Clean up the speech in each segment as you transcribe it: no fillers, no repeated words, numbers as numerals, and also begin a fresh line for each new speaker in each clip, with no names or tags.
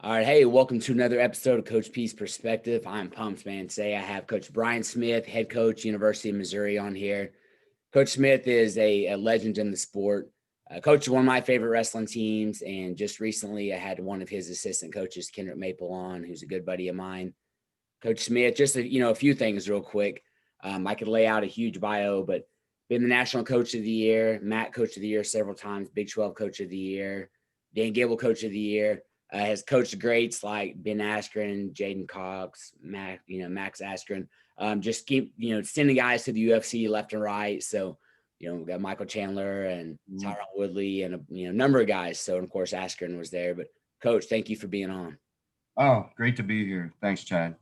All right. Hey, welcome to another episode of Coach P's Perspective. I'm pumped, man. Today I have Coach Brian Smith, head coach, University of Missouri, on here. Coach Smith is a legend in the sport. Coach one of my favorite wrestling teams. And just recently I had one of his assistant coaches, Kendrick Maple, on, who's a good buddy of mine. Coach Smith, just a few things real quick. I could lay out a huge bio, but been the National Coach of the Year, MAC Coach of the Year several times, Big 12 Coach of the Year, Dan Gable Coach of the Year. Has coached greats like Ben Askren, Jaden Cox, Max Askren. Just keep, sending guys to the UFC left and right. So, we got Michael Chandler and Tyron Woodley and a number of guys. So, and of course, Askren was there. But Coach, thank you for being on.
Oh, great to be here. Thanks, Chad.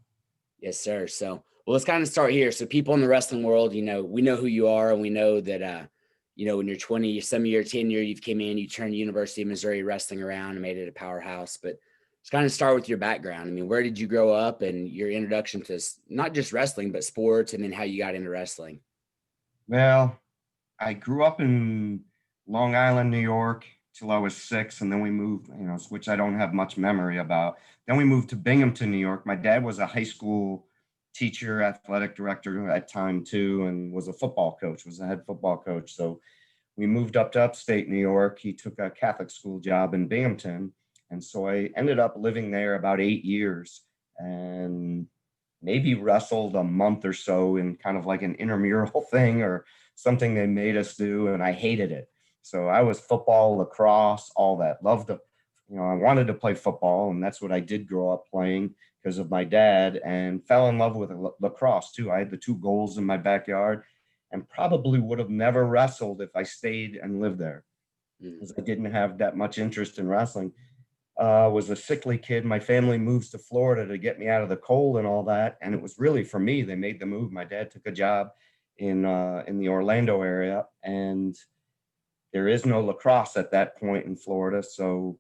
Yes, sir. So, well, let's kind of start here. So people in the wrestling world, we know who you are, and we know that, when you're 20, some of your tenure, you've came in, you turned University of Missouri wrestling around and made it a powerhouse. But let's kind of start with your background. I mean, where did you grow up and your introduction to not just wrestling, but sports, and then how you got into wrestling?
Well, I grew up in Long Island, New York, till I was 6, and then we moved, which I don't have much memory about. Then we moved to Binghamton, New York. My dad was a high school teacher, athletic director at time too, and was a football coach, was a head football coach. So we moved up to upstate New York. He took a Catholic school job in Binghamton. And so I ended up living there about 8 years and maybe wrestled a month or so in kind of like an intramural thing or something they made us do. And I hated it. So I was football, lacrosse, all that. Loved it. I wanted to play football, and that's what I did grow up playing because of my dad, and fell in love with lacrosse too. I had the 2 goals in my backyard and probably would have never wrestled if I stayed and lived there because I didn't have that much interest in wrestling. Was a sickly kid. My family moves to Florida to get me out of the cold and all that. And it was really for me, they made the move. My dad took a job in the Orlando area, and there is no lacrosse at that point in Florida. So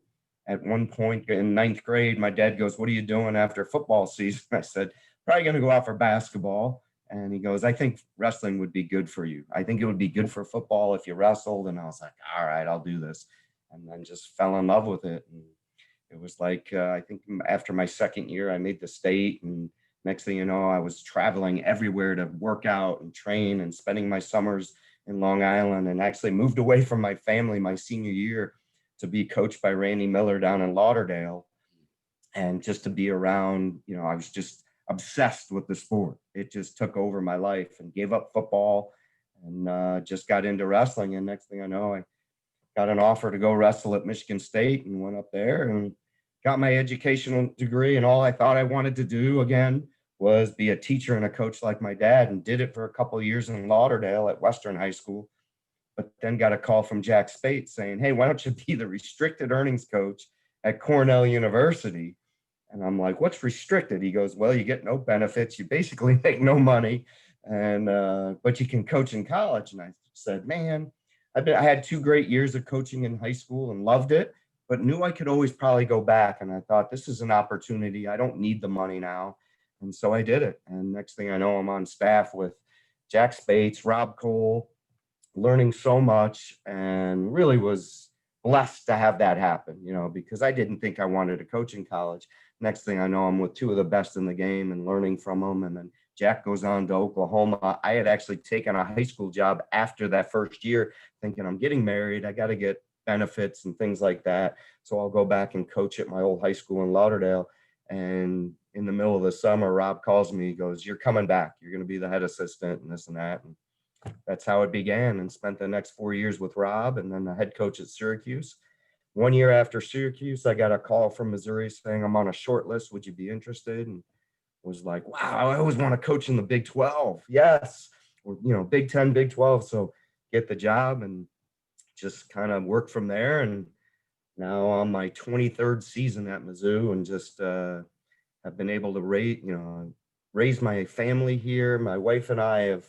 at one point in 9th grade, my dad goes, "What are you doing after football season?" I said, "Probably going to go out for basketball." And he goes, "I think wrestling would be good for you. I think it would be good for football if you wrestled." And I was like, "All right, I'll do this." And then just fell in love with it. And it was like, I think after my 2nd year, I made the state. And next thing you know, I was traveling everywhere to work out and train and spending my summers in Long Island, and actually moved away from my family my senior year to be coached by Randy Miller down in Lauderdale. And just to be around, I was just obsessed with the sport. It just took over my life, and gave up football and just got into wrestling. And next thing I know, I got an offer to go wrestle at Michigan State and went up there and got my educational degree. And all I thought I wanted to do again was be a teacher and a coach like my dad, and did it for a couple of years in Lauderdale at Western High School. But then got a call from Jack Spate saying, "Hey, why don't you be the restricted earnings coach at Cornell University?" And I'm like, "What's restricted?" He goes, "Well, you get no benefits. You basically make no money, and but you can coach in college." And I said, "Man, I had 2 great years of coaching in high school and loved it, but knew I could always probably go back." And I thought, this is an opportunity. I don't need the money now. And so I did it. And next thing I know, I'm on staff with Jack Spates, Rob Cole, learning so much, and really was blessed to have that happen, because I didn't think I wanted to coach in college. Next thing I know, I'm with 2 of the best in the game and learning from them. And then Jack goes on to Oklahoma. I had actually taken a high school job after that first year, thinking I'm getting married. I got to get benefits and things like that. So I'll go back and coach at my old high school in Lauderdale. And in the middle of the summer, Rob calls me. He goes, "You're coming back. You're going to be the head assistant," and this and that. And that's how it began, and spent the next 4 years with Rob, and then the head coach at Syracuse. 1 year after Syracuse, I got a call from Missouri saying, "I'm on a short list. Would you be interested?" And was like, wow, I always want to coach in the Big 12. Yes. Or, Big 10, Big 12. So get the job and just kind of work from there. And now on my 23rd season at Mizzou, and just have been able to raise my family here. My wife and I have,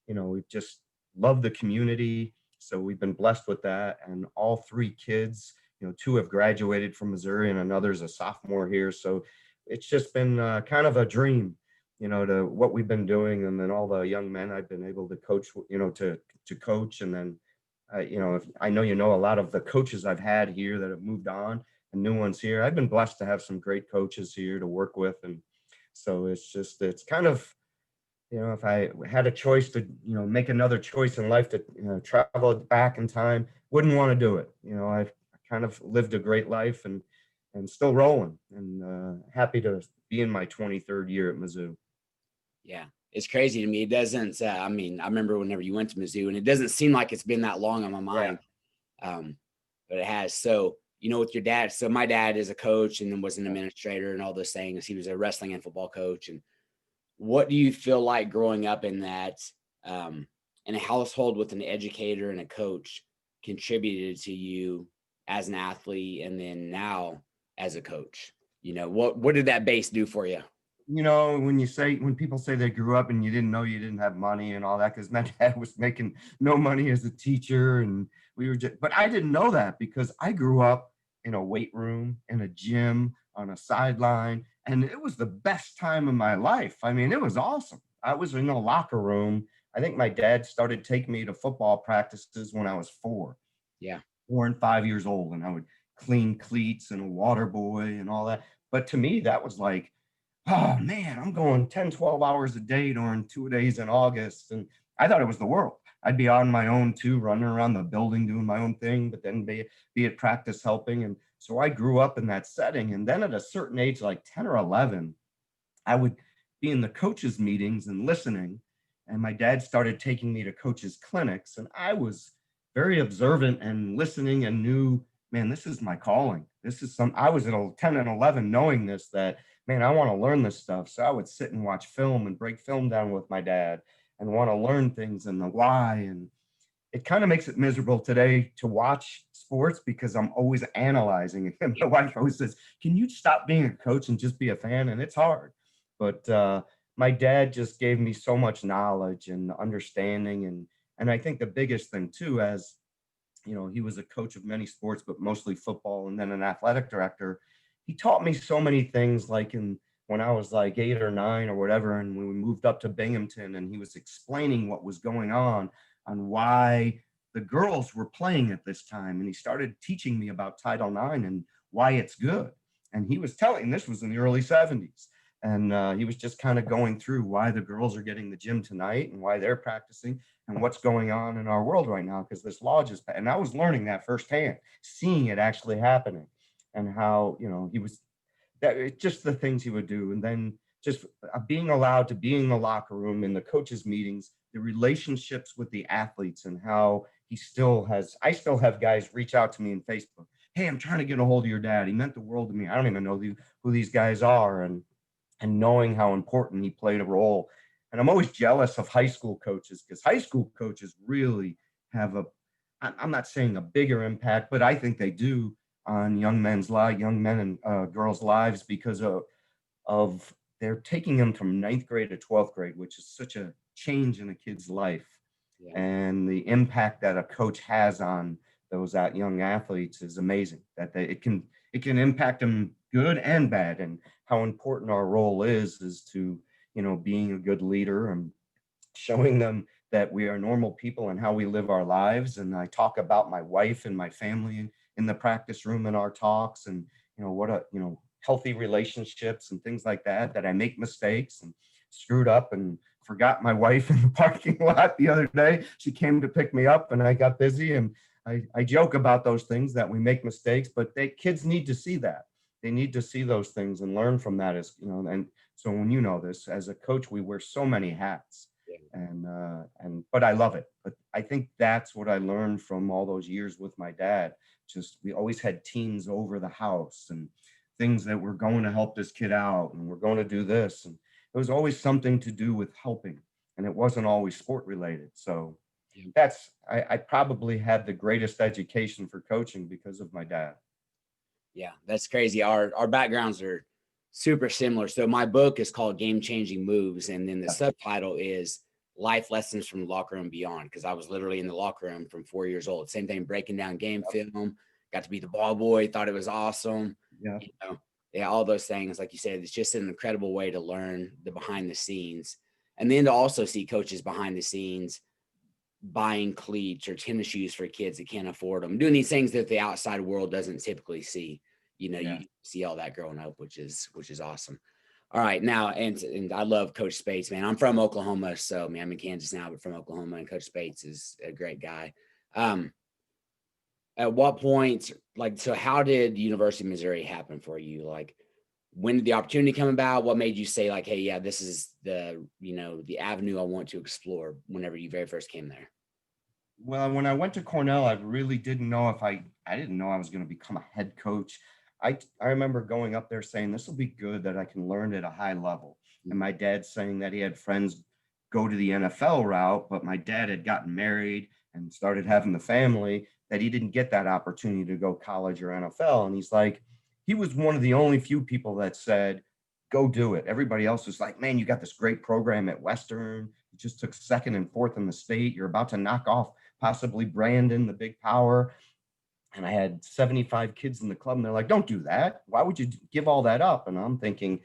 we've just loved the community. So we've been blessed with that. And all 3 kids, 2 have graduated from Missouri, and another's a sophomore here. So it's just been kind of a dream, to what we've been doing. And then all the young men I've been able to coach, to coach. And then, I know a lot of the coaches I've had here that have moved on, new ones here. I've been blessed to have some great coaches here to work with. And so it's kind of, if I had a choice to, make another choice in life to, travel back in time, wouldn't want to do it. I've kind of lived a great life and still rolling, and happy to be in my 23rd year at Mizzou.
Yeah. It's crazy to me. It doesn't, I remember whenever you went to Mizzou, and it doesn't seem like it's been that long on my mind. Yeah. But it has. So, with your dad, so my dad is a coach and then was an administrator and all those things. He was a wrestling and football coach. And what do you feel like growing up in that, in a household with an educator and a coach contributed to you as an athlete and then now as a coach? What did that base do for you?
When people say they grew up and you didn't know you didn't have money and all that, because my dad was making no money as a teacher, and but I didn't know that because I grew up in a weight room, in a gym, on a sideline, and it was the best time of my life. I mean, it was awesome. I was in a locker room. I think my dad started taking me to football practices when I was 4.
Yeah.
4 and 5 years old, and I would clean cleats and a water boy and all that. But to me, that was like, oh man, I'm going 10, 12 hours a day during 2 days in August. And I thought it was the world. I'd be on my own too, running around the building, doing my own thing, but then be at practice helping. And so I grew up in that setting. And then at a certain age, like 10 or 11, I would be in the coaches' meetings and listening. And my dad started taking me to coaches' clinics. And I was very observant and listening and knew, man, this is my calling. I was at 10 and 11 knowing this, that, man, I want to learn this stuff. So I would sit and watch film and break film down with my dad and want to learn things and the why. And it kind of makes it miserable today to watch sports because I'm always analyzing. And my wife always says, can you stop being a coach and just be a fan? And it's hard. But my dad just gave me so much knowledge and understanding. And I think the biggest thing too, as he was a coach of many sports, but mostly football, and then an athletic director. He taught me so many things, like when I was like 8 or 9 or whatever, and when we moved up to Binghamton, and he was explaining what was going on why the girls were playing at this time. And he started teaching me about Title IX and why it's good. And he was telling, this was in the early 70s. And he was just kind of going through why the girls are getting the gym tonight and why they're practicing and what's going on in our world right now, because this law just, and I was learning that firsthand, seeing it actually happening, and how, he was, that it's just the things he would do. And then just being allowed to be in the locker room, in the coaches' meetings, the relationships with the athletes, and how I still have guys reach out to me in Facebook. Hey, I'm trying to get a hold of your dad. He meant the world to me. I don't even know who these guys are. And knowing how important he played a role. And I'm always jealous of high school coaches, because high school coaches really have I'm not saying a bigger impact, but I think they do on young men and girls' lives, because of they're taking them from 9th grade to 12th grade, which is such a change in a kid's life. Yeah. And the impact that a coach has on those young athletes is amazing. That it can impact them good and bad. And how important our role is to, being a good leader and showing them that we are normal people and how we live our lives. And I talk about my wife and my family in the practice room in our talks, and, healthy relationships and things like that I make mistakes and screwed up and forgot my wife in the parking lot the other day. She came to pick me up and I got busy, and I joke about those things, that we make mistakes, but kids need to see that. They need to see those things and learn from that. As and so when this, as a coach, we wear so many hats, but I love it. But I think that's what I learned from all those years with my dad. Just, we always had teams over the house and things that we're going to help this kid out, and we're going to do this. And it was always something to do with helping, and it wasn't always sport related. So I probably had the greatest education for coaching because of my dad.
Yeah, that's crazy. Our backgrounds are super similar. So my book is called Game Changing Moves, and then the subtitle is Life Lessons from the Locker Room Beyond, because I was literally in the locker room from 4 years old. Same thing, breaking down game film, got to be the ball boy, thought it was awesome. Yeah, all those things. Like you said, it's just an incredible way to learn the behind the scenes, and then to also see coaches behind the scenes buying cleats or tennis shoes for kids that can't afford them, doing these things that the outside world doesn't typically see. you see all that growing up, which is awesome. All right, now, and I love Coach Spates, man. I'm from Oklahoma, so I'm in Kansas now, but from Oklahoma, and Coach Spates is a great guy. At what point, so how did University of Missouri happen for you? Like, when did the opportunity come about? What made you say, like, hey, yeah, this is the avenue I want to explore whenever you very first came there?
Well, when I went to Cornell, I really didn't know if I didn't know I was going to become a head coach. I remember going up there saying, this will be good that I can learn at a high level. And my dad saying that he had friends go to the NFL route, but my dad had gotten married and started having the family, that he didn't get that opportunity to go college or NFL. And he's like, he was one of the only few people that said, go do it. Everybody else was like, man, you got this great program at Western. You just took second and fourth in the state. You're about to knock off possibly Brandon, the big power. And I had 75 kids in the club, and they're like, don't do that. Why would you give all that up? And I'm thinking,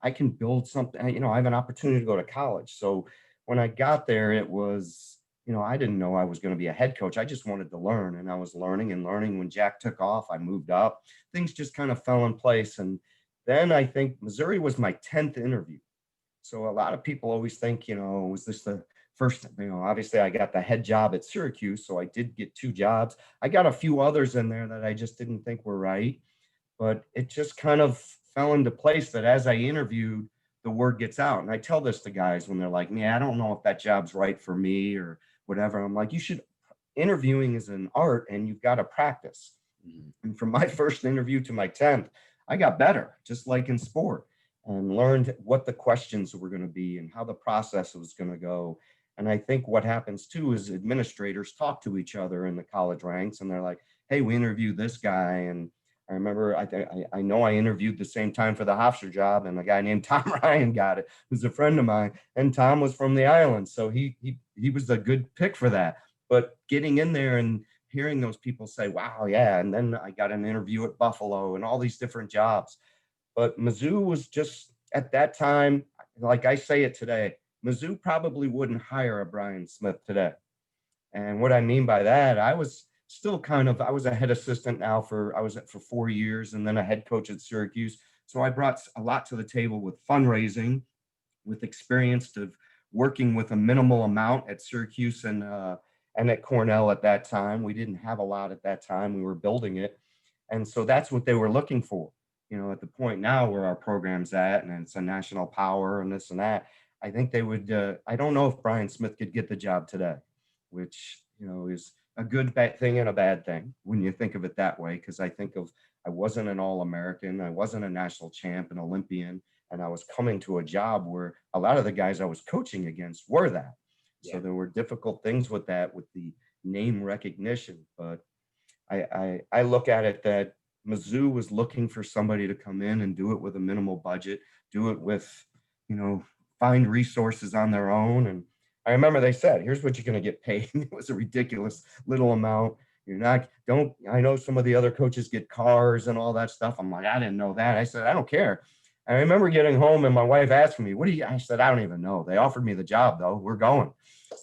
I can build something, I have an opportunity to go to college. So when I got there, it was, I didn't know I was going to be a head coach. I just wanted to learn, and I was learning and learning. When Jack took off, I moved up. Things just kind of fell in place. And then I think Missouri was my 10th interview. So a lot of people always think, was this the first, obviously I got the head job at Syracuse, so I did get 2 jobs. I got a few others in there that I just didn't think were right, but it just kind of fell into place that as I interviewed, the word gets out. And I tell this to guys when they're like, I don't know if that job's right for me or whatever. I'm like, interviewing is an art and you've got to practice. Mm-hmm. And from my first interview to my 10th, I got better, just like in sport, and learned what the questions were going to be and how the process was going to go. And I think what happens too is administrators talk to each other in the college ranks, and they're like, hey, we interviewed this guy. And I remember, I know I interviewed the same time for the Hofstra job, and a guy named Tom Ryan got it, who's a friend of mine. And Tom was from the island, so he was a good pick for that. But getting in there and hearing those people say, wow, yeah. And then I got an interview at Buffalo and all these different jobs. But Mizzou was just, at that time, like I say it today, Mizzou probably wouldn't hire a Brian Smith today. And what I mean by that, I was still I was a head assistant now for 4 years, and then a head coach at Syracuse. So I brought a lot to the table with fundraising, with experience of working with a minimal amount at Syracuse and at Cornell at that time. We didn't have a lot at that time. We were building it. And so that's what they were looking for. At the point now where our program's at, and it's a national power and this and that, I think they would, I don't know if Brian Smith could get the job today, which, is a good thing and a bad thing when you think of it that way. Because I wasn't an All-American, I wasn't a national champ, an Olympian, and I was coming to a job where a lot of the guys I was coaching against were that. Yeah. So there were difficult things with that, with the name recognition. But I look at it that Mizzou was looking for somebody to come in and do it with a minimal budget, do it with, find resources on their own. And I remember they said, here's what you're going to get paid. It was a ridiculous little amount. I know some of the other coaches get cars and all that stuff. I'm like, I didn't know that. I said, I don't care. I remember getting home and my wife asked me, I said, I don't even know. They offered me the job though. We're going.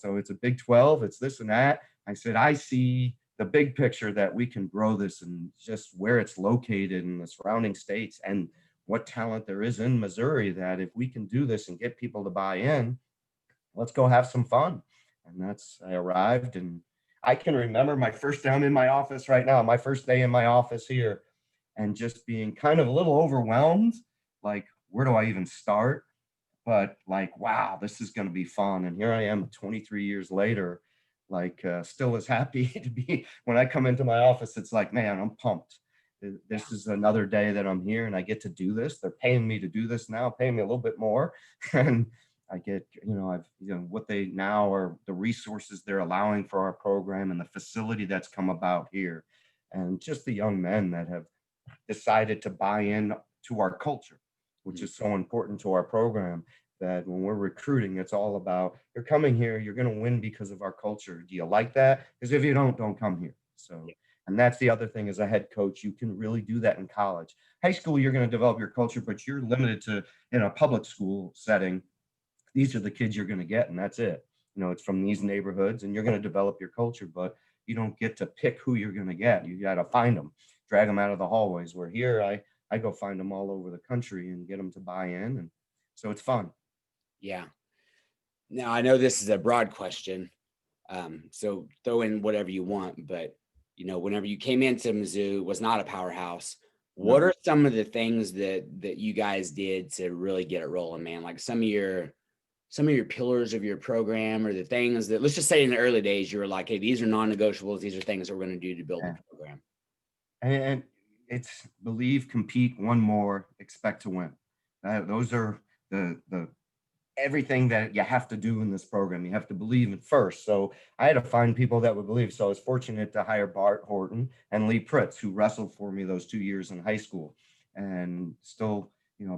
So it's a Big 12. It's this and that. I said, I see the big picture that we can grow this, and just where it's located in the surrounding states and what talent there is in Missouri, that if we can do this and get people to buy in, let's go have some fun. And I arrived, and I can remember my first day. I'm in my office right now, my first day in my office here, and just being kind of a little overwhelmed, like, where do I even start? But like, wow, this is going to be fun. And here I am 23 years later, still as happy to be. When I come into my office, it's like, man, I'm pumped. This is another day that I'm here and I get to do this. They're paying me to do this now, paying me a little bit more. And I get, what they now are, the resources they're allowing for our program and the facility that's come about here. And just the young men that have decided to buy in to our culture, which is so important to our program, that when we're recruiting, it's all about, you're coming here, you're going to win because of our culture. Do you like that? Because if you don't come here. So, and that's the other thing, as a head coach, you can really do that in college. High school, you're going to develop your culture, but you're limited to, in a public school setting, these are the kids you're going to get, and that's it. It's from these neighborhoods, and you're going to develop your culture, but you don't get to pick who you're going to get. You got to find them. drag them out of the hallways. Where here, I go find them all over the country and get them to buy in. And so it's fun.
Yeah. Now, I know this is a broad question, so throw in whatever you want, but, whenever you came into Mizzou, was not a powerhouse. What
No.
are some of the things that you guys did to really get it rolling, man? Like some of your pillars of your program, or the things that, let's just say in the early days, you were like, hey, these are non-negotiables. These are things that we're going to do to build
Yeah.
the program.
And it's believe, compete, one more, expect to win. Those are the everything that you have to do in this program. You have to believe it first. So I had to find people that would believe. So I was fortunate to hire Bart Horton and Lee Pritz, who wrestled for me those 2 years in high school. And still,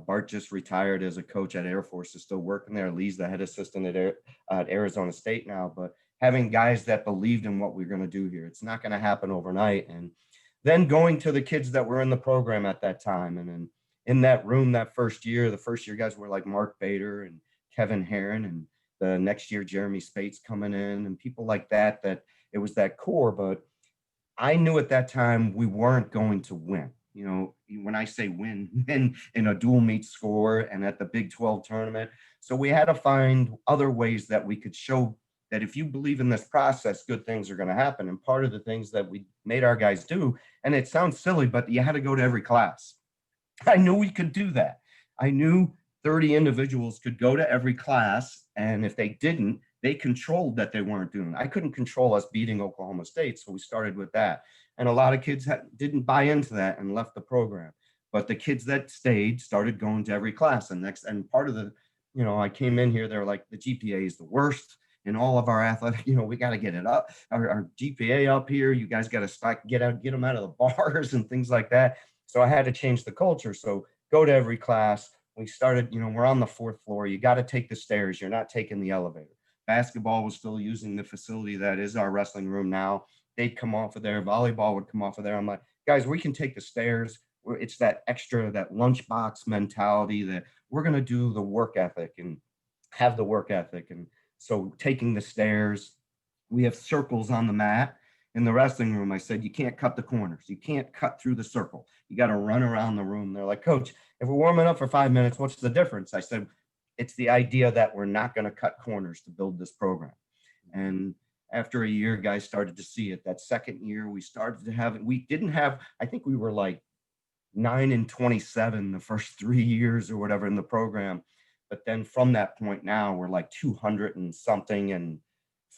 Bart just retired as a coach at Air Force, is still working there. Lee's the head assistant at Arizona State now. But having guys that believed in what we're going to do here, it's not going to happen overnight. And then going to the kids that were in the program at that time. And then in that room that the first year guys were like Mark Bader and Kevin Herron, and the next year Jeremy Spates coming in, and people like that it was that core. But I knew at that time we weren't going to win. When I say win, in a dual meet score and at the Big 12 tournament. So we had to find other ways that we could show that if you believe in this process, good things are going to happen. And part of the things that we made our guys do, and it sounds silly, but you had to go to every class. I knew we could do that. I knew 30 individuals could go to every class, and if they didn't, they controlled that they weren't doing it. I couldn't control us beating Oklahoma State, so we started with that. And a lot of kids didn't buy into that and left the program. But the kids that stayed started going to every class. And part of the, I came in here, they're like, the GPA is the worst in all of our athletic, we got to get it up, our GPA up here. You guys got to get them out of the bars and things like that. So I had to change the culture. So go to every class. We started, we're on the 4th floor. You got to take the stairs. You're not taking the elevator. Basketball was still using the facility that is our wrestling room now. They'd come off of there. Volleyball would come off of there. I'm like, guys, we can take the stairs. It's that extra, that lunchbox mentality that we're going to do the work ethic and have the work ethic. And so taking the stairs, we have circles on the mat. In the wrestling room, I said, you can't cut the corners. You can't cut through the circle. You got to run around the room. They're like, Coach, if we're warming up for 5 minutes, what's the difference? I said, it's the idea that we're not going to cut corners to build this program. And after a year, guys started to see it. That second year, we started to have it. We didn't have, I think we were like 9-27 the first 3 years or whatever in the program. But then from that point now, we're like 200 and something and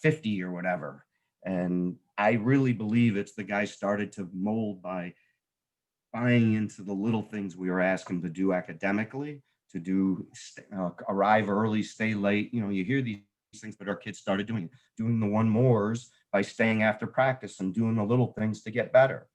50 or whatever. And I really believe it's the guys started to mold by buying into the little things we were asking them to do academically, to do arrive early, stay late. You hear these things, but our kids started doing the one mores by staying after practice and doing the little things to get better.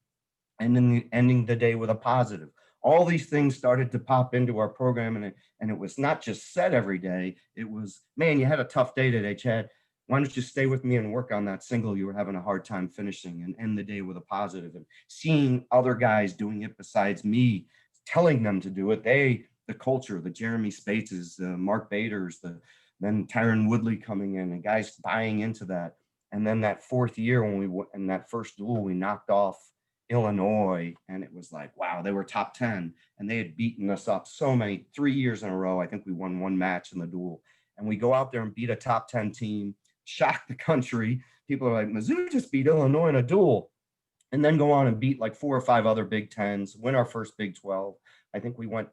And then ending the day with a positive. All these things started to pop into our program, and it was not just said every day. It was, man, you had a tough day today, Chad. Why don't you stay with me and work on that single you were having a hard time finishing, and end the day with a positive. And seeing other guys doing it besides me, telling them to do it, the culture, the Jeremy Spates, the Mark Baders, then Tyron Woodley coming in, and guys buying into that. And then that 4th year when in that first duel, we knocked off Illinois, and it was like, wow, they were top 10, and they had beaten us up 3 years in a row. I think we won 1 match in the duel, and we go out there and beat a top 10 team, shock the country. People are like, Mizzou just beat Illinois in a duel, and then go on and beat like 4 or 5 other Big Tens, win our first Big 12. I think we went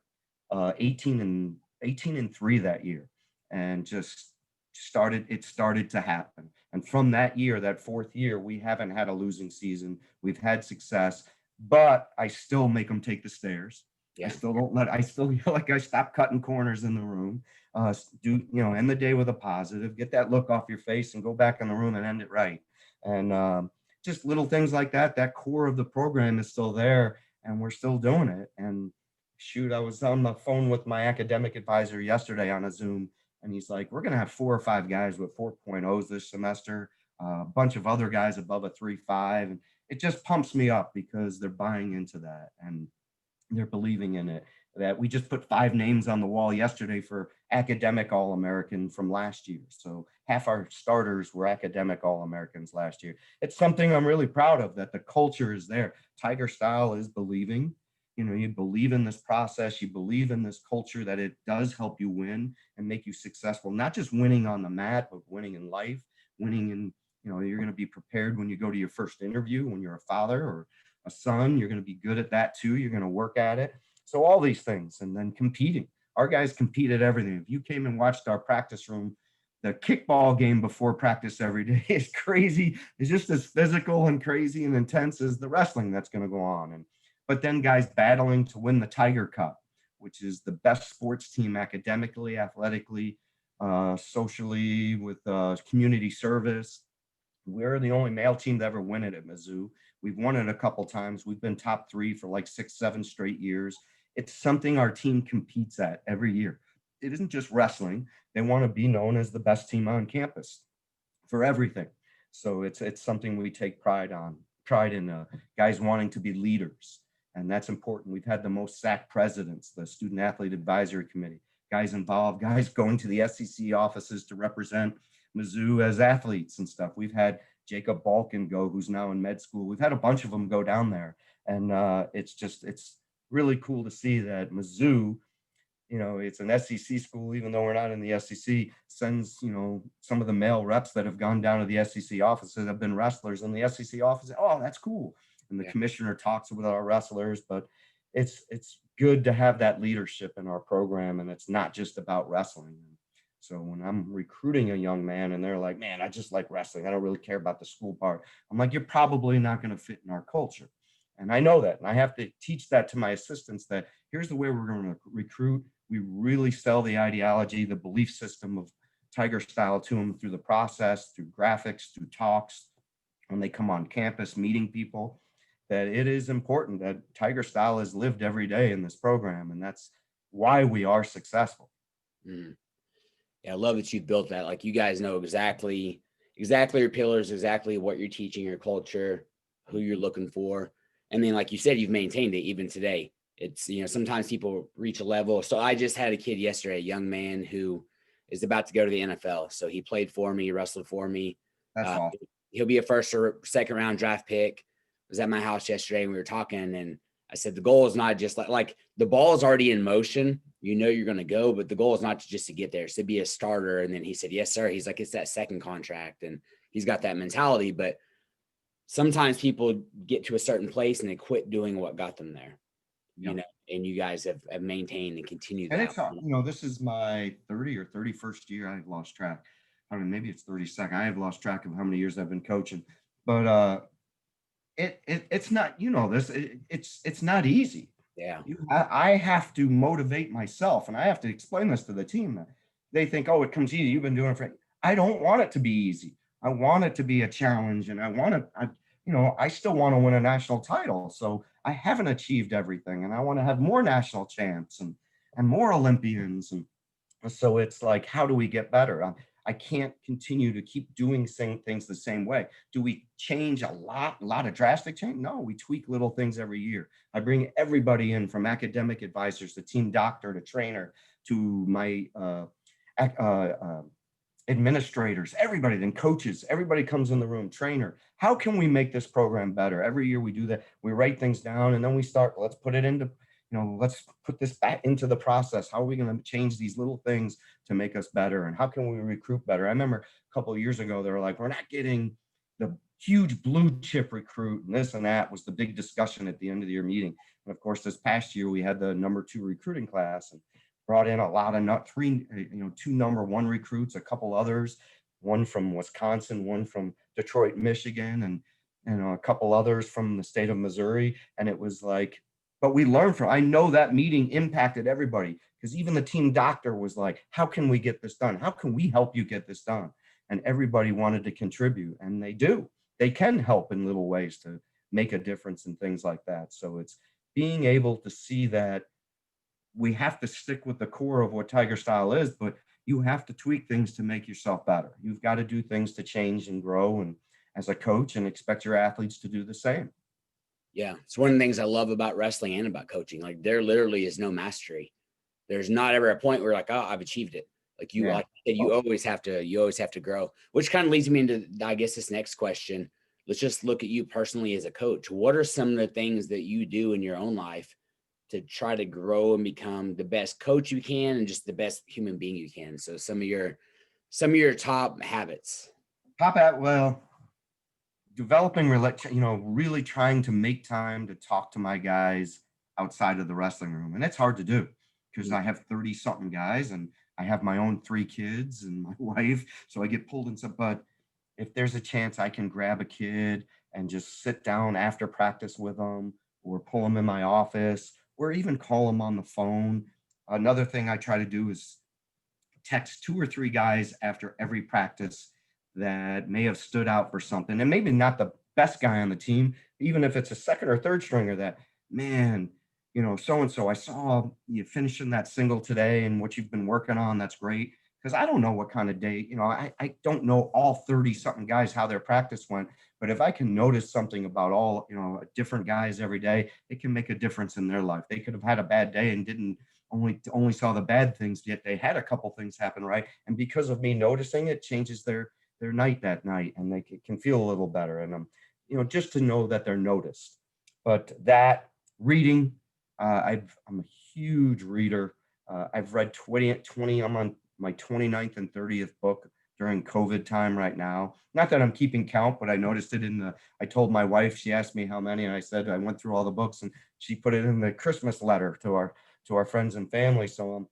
18-3 that year, and just started to happen. And from that year, that 4th year, we haven't had a losing season. We've had success, but I still make them take the stairs. Yeah. I still feel like I stop cutting corners in the room. End the day with a positive, get that look off your face, and go back in the room and end it right. And just little things like that. That core of the program is still there, and we're still doing it. And shoot, I was on the phone with my academic advisor yesterday on a Zoom, and he's like, we're going to have 4 or 5 guys with 4.0s this semester, a bunch of other guys above a 3.5. And it just pumps me up because they're buying into that. And They're believing in it. That we just put 5 names on the wall yesterday for academic All-American from last year. So half our starters were academic All-Americans last year. It's something I'm really proud of, that the culture is there. Tiger Style is believing. You believe in this process, you believe in this culture, that it does help you win and make you successful, not just winning on the mat, but winning in life, winning in, you're going to be prepared when you go to your first interview, when you're a father or a son, you're going to be good at that too. You're going to work at it. So all these things, and then competing. Our guys compete at everything. If you came and watched our practice room, the kickball game before practice every day is crazy. It's just as physical and crazy and intense as the wrestling that's going to go on. But then guys battling to win the Tiger Cup, which is the best sports team academically, athletically, socially, with community service. We're the only male team to ever win it at Mizzou. We've won it a couple times. We've been top 3 for like 6, 7 straight years. It's something our team competes at every year. It isn't just wrestling. They want to be known as the best team on campus for everything. So it's something we take pride in, guys wanting to be leaders. And that's important. We've had the most SAC presidents, the Student Athlete Advisory Committee, guys involved, guys going to the SEC offices to represent Mizzou as athletes and stuff. We've had Jacob Balkin go, who's now in med school. We've had a bunch of them go down there. And it's really cool to see that Mizzou, it's an SEC school, even though we're not in the SEC, sends, some of the male reps that have gone down to the SEC offices have been wrestlers in the SEC office. Oh, that's cool. And the commissioner talks with our wrestlers, but it's good to have that leadership in our program. And it's not just about wrestling. So when I'm recruiting a young man and they're like, man, I just like wrestling, I don't really care about the school part, I'm like, you're probably not going to fit in our culture. And I know that. And I have to teach that to my assistants, that here's the way we're going to recruit. We really sell the ideology, the belief system of Tiger Style to them through the process, through graphics, through talks, when they come on campus, meeting people, that it is important that Tiger Style is lived every day in this program. And that's why we are successful.
Mm. Yeah, I love that you've built that. Like, you guys know exactly your pillars, exactly what you're teaching, your culture, who you're looking for. And then, like you said, you've maintained it even today. It's, sometimes people reach a level. So I just had a kid yesterday, a young man who is about to go to the NFL. So he played for me, wrestled for me.
That's awesome.
He'll be a first or second round draft pick. I was at my house yesterday and we were talking, and I said, the goal is not just like the ball is already in motion. You're going to go, but the goal is not just to get there. It's to be a starter. And then he said, yes, sir. He's like, it's that second contract. And he's got that mentality. But sometimes people get to a certain place and they quit doing what got them there, and you guys have maintained and continued
And
that.
it's, this is my 30 or 31st year. I've lost track. I mean, maybe it's 32nd. I have lost track of how many years I've been coaching, but it's not, it's not easy.
Yeah.
I have to motivate myself, and I have to explain this to the team. That they think, oh, it comes easy. You've been doing it for. I don't want it to be easy. I want it to be a challenge, and I still want to win a national title. So I haven't achieved everything, and I want to have more national champs and more Olympians. And so it's like, how do we get better? I can't continue to keep doing things the same way. Do we change a lot of drastic change? No, we tweak little things every year. I bring everybody in, from academic advisors to team doctor to trainer to my administrators, everybody, then coaches, everybody comes in the room, trainer. How can we make this program better? Every year we do that. We write things down, and then we start, let's put it into, let's put this back into the process. How are we going to change these little things to make us better? And how can we recruit better? I remember a couple of years ago, they were like, we're not getting the huge blue chip recruit, and this and that was the big discussion at the end of the year meeting. And of course, this past year, we had the number 2 recruiting class and brought in a lot of two number 1 recruits, a couple others, one from Wisconsin, one from Detroit, Michigan, and a couple others from the state of Missouri. And it was like, but we learned from, I know that meeting impacted everybody, because even the team doctor was like, how can we get this done? How can we help you get this done? And everybody wanted to contribute, and they do. They can help in little ways to make a difference and things like that. So it's being able to see that we have to stick with the core of what Tiger Style is, but you have to tweak things to make yourself better. You've got to do things to change and grow, and as a coach, and expect your athletes to do the same.
Yeah. It's one of the things I love about wrestling and about coaching. Like there literally is no mastery. There's not ever a point where like, oh, I've achieved it. Like you,
Yeah.
like you said, you always have to grow, which kind of leads me into, I guess, this next question. Let's just look at you personally as a coach. What are some of the things that you do in your own life to try to grow and become the best coach you can and just the best human being you can? So some of your top habits.
Well, developing, really trying to make time to talk to my guys outside of the wrestling room. And it's hard to do because I have 30 something guys and I have my own 3 kids and my wife. So I get pulled in some, but if there's a chance I can grab a kid and just sit down after practice with them or pull them in my office or even call them on the phone. Another thing I try to do is text 2 or 3 guys after every practice that may have stood out for something. And maybe not the best guy on the team, even if it's a second or third stringer that, man, so and so, I saw you finishing that single today and what you've been working on. That's great. Because I don't know what kind of day, I don't know all 30 something guys how their practice went. But if I can notice something about all, different guys every day, it can make a difference in their life. They could have had a bad day and didn't only saw the bad things, yet they had a couple things happen right. And because of me noticing it, changes their night that night, and they can feel a little better. And just to know that they're noticed. But that reading, I'm a huge reader. I've read 20. I'm on my 29th and 30th book during COVID time right now. Not that I'm keeping count, but I noticed it I told my wife, she asked me how many, and I said I went through all the books, and she put it in the Christmas letter to our friends and family. So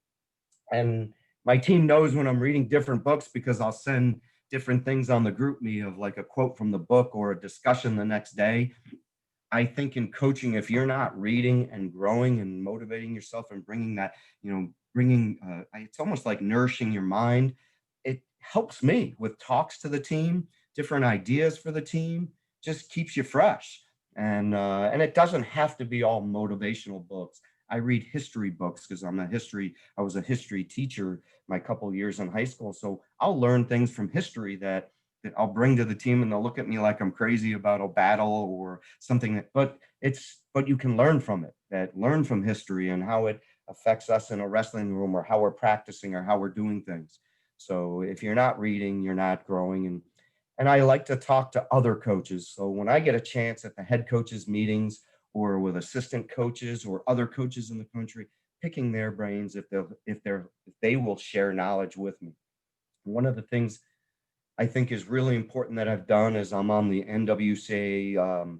and my team knows when I'm reading different books because I'll send different things on the group me of like a quote from the book or a discussion the next day. I think in coaching, if you're not reading and growing and motivating yourself and bringing that, it's almost like nourishing your mind. It helps me with talks to the team, different ideas for the team, just keeps you fresh. And it doesn't have to be all motivational books. I read history books because I was a history teacher my couple of years in high school. So I'll learn things from history that I'll bring to the team, and they'll look at me like I'm crazy about a battle or something but you can learn from it, learn from history and how it affects us in a wrestling room or how we're practicing or how we're doing things. So if you're not reading, you're not growing. And I like to talk to other coaches. So when I get a chance at the head coaches meetings or with assistant coaches or other coaches in the country, picking their brains if they will share knowledge with me. One of the things I think is really important that I've done is I'm on the NWCA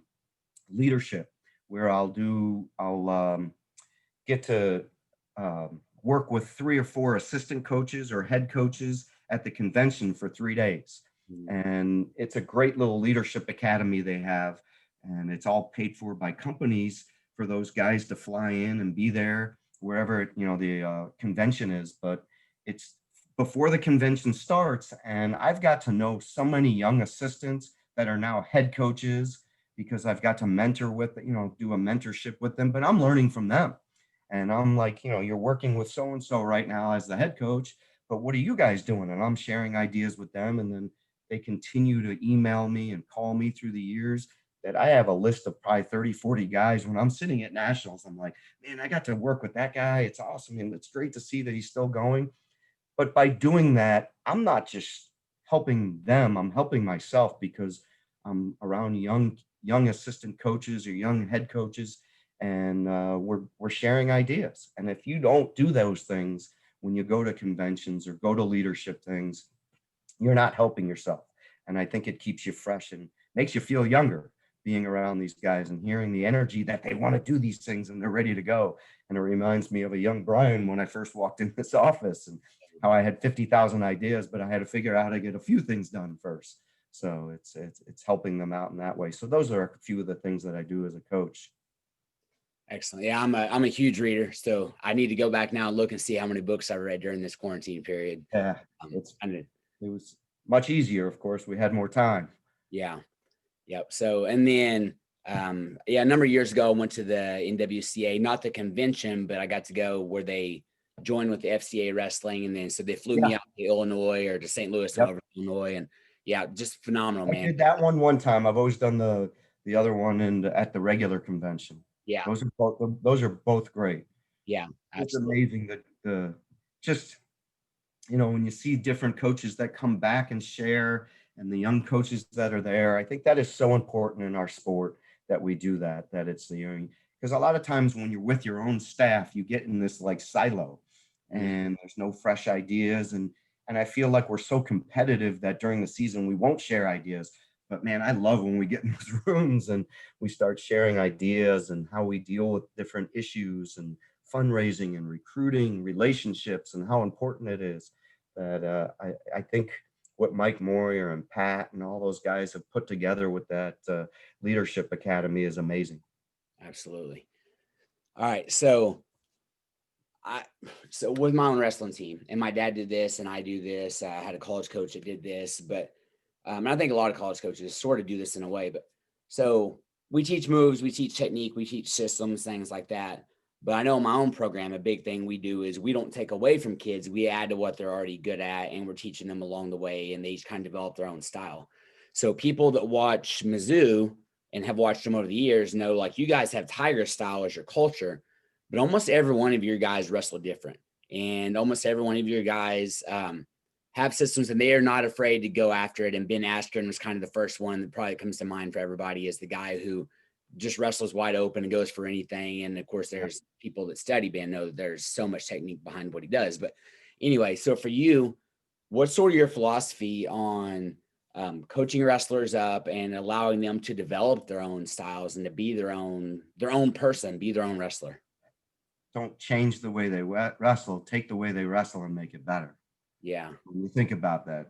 leadership, where I'll get to work with 3 or 4 assistant coaches or head coaches at the convention for 3 days. And it's a great little leadership academy they have, and it's all paid for by companies for those guys to fly in and be there wherever the convention is. But it's before the convention starts, and I've got to know so many young assistants that are now head coaches because I've got to mentor with, do a mentorship with them, but I'm learning from them. And I'm like, you're working with so and so right now as the head coach, but what are you guys doing? And I'm sharing ideas with them, and then they continue to email me and call me through the years. That I have a list of probably 30, 40 guys. When I'm sitting at nationals, I'm like, man, I got to work with that guy. It's awesome. And it's great to see that he's still going. But by doing that, I'm not just helping them, I'm helping myself because I'm around young assistant coaches or young head coaches, and we're sharing ideas. And if you don't do those things when you go to conventions or go to leadership things, you're not helping yourself. And I think it keeps you fresh and makes you feel younger being around these guys and hearing the energy that they want to do these things and they're ready to go. And it reminds me of a young Brian when I first walked in this office and how I had 50,000 ideas, but I had to figure out how to get a few things done first. So it's helping them out in that way. So those are a few of the things that I do as a coach.
Excellent. Yeah, I'm a huge reader, so I need to go back now and look and see how many books I read during this quarantine period.
Yeah, it was much easier. Of course, we had more time.
Yeah. Yep. So, and then, a number of years ago, I went to the NWCA, not the convention, but I got to go where they joined with the FCA wrestling. And then, so they flew me out to Illinois or to St. Louis, over Illinois. And yeah, just phenomenal,
I
man.
did that one time. I've always done the the other one at the regular convention.
Yeah.
Those are both great.
Yeah.
It's
Absolutely.
amazing that just when you see different coaches that come back and share, and the young coaches that are there, I think that is so important in our sport that we do that. That it's because a lot of times when you're with your own staff, you get in this like silo,
Mm.
and there's no fresh ideas, and I feel like we're so competitive that during the season we won't share ideas. But man, I love when we get in those rooms and we start sharing ideas and how we deal with different issues and fundraising and recruiting relationships and how important it is that I think what Mike Moyer and Pat and all those guys have put together with that leadership academy is amazing.
Absolutely. All right. I so with my own wrestling team, and my dad did this, and I do this. I had a college coach that did this, but and I think a lot of college coaches sort of do this in a way. But so we teach moves, we teach technique, we teach systems, things like that. But I know in my own program, a big thing we do is we don't take away from kids; we add to what they're already good at, and we're teaching them along the way, and they each kind of develop their own style. So people that watch Mizzou and have watched them over the years know, like, you guys have Tiger style as your culture, but almost every one of your guys wrestle different, and almost every one of your guys have systems, and they are not afraid to go after it. And Ben Askren was kind of the first one that probably comes to mind for everybody, as the guy who just wrestles wide open and goes for anything. And of course, there's people that study Ben know that there's so much technique behind what he does. But anyway, so for you, what's sort of your philosophy on coaching wrestlers up and allowing them to develop their own styles and to be their own person, be their own wrestler?
Don't change the way they wrestle, take the way they wrestle and make it better.
Yeah.
When you think about that,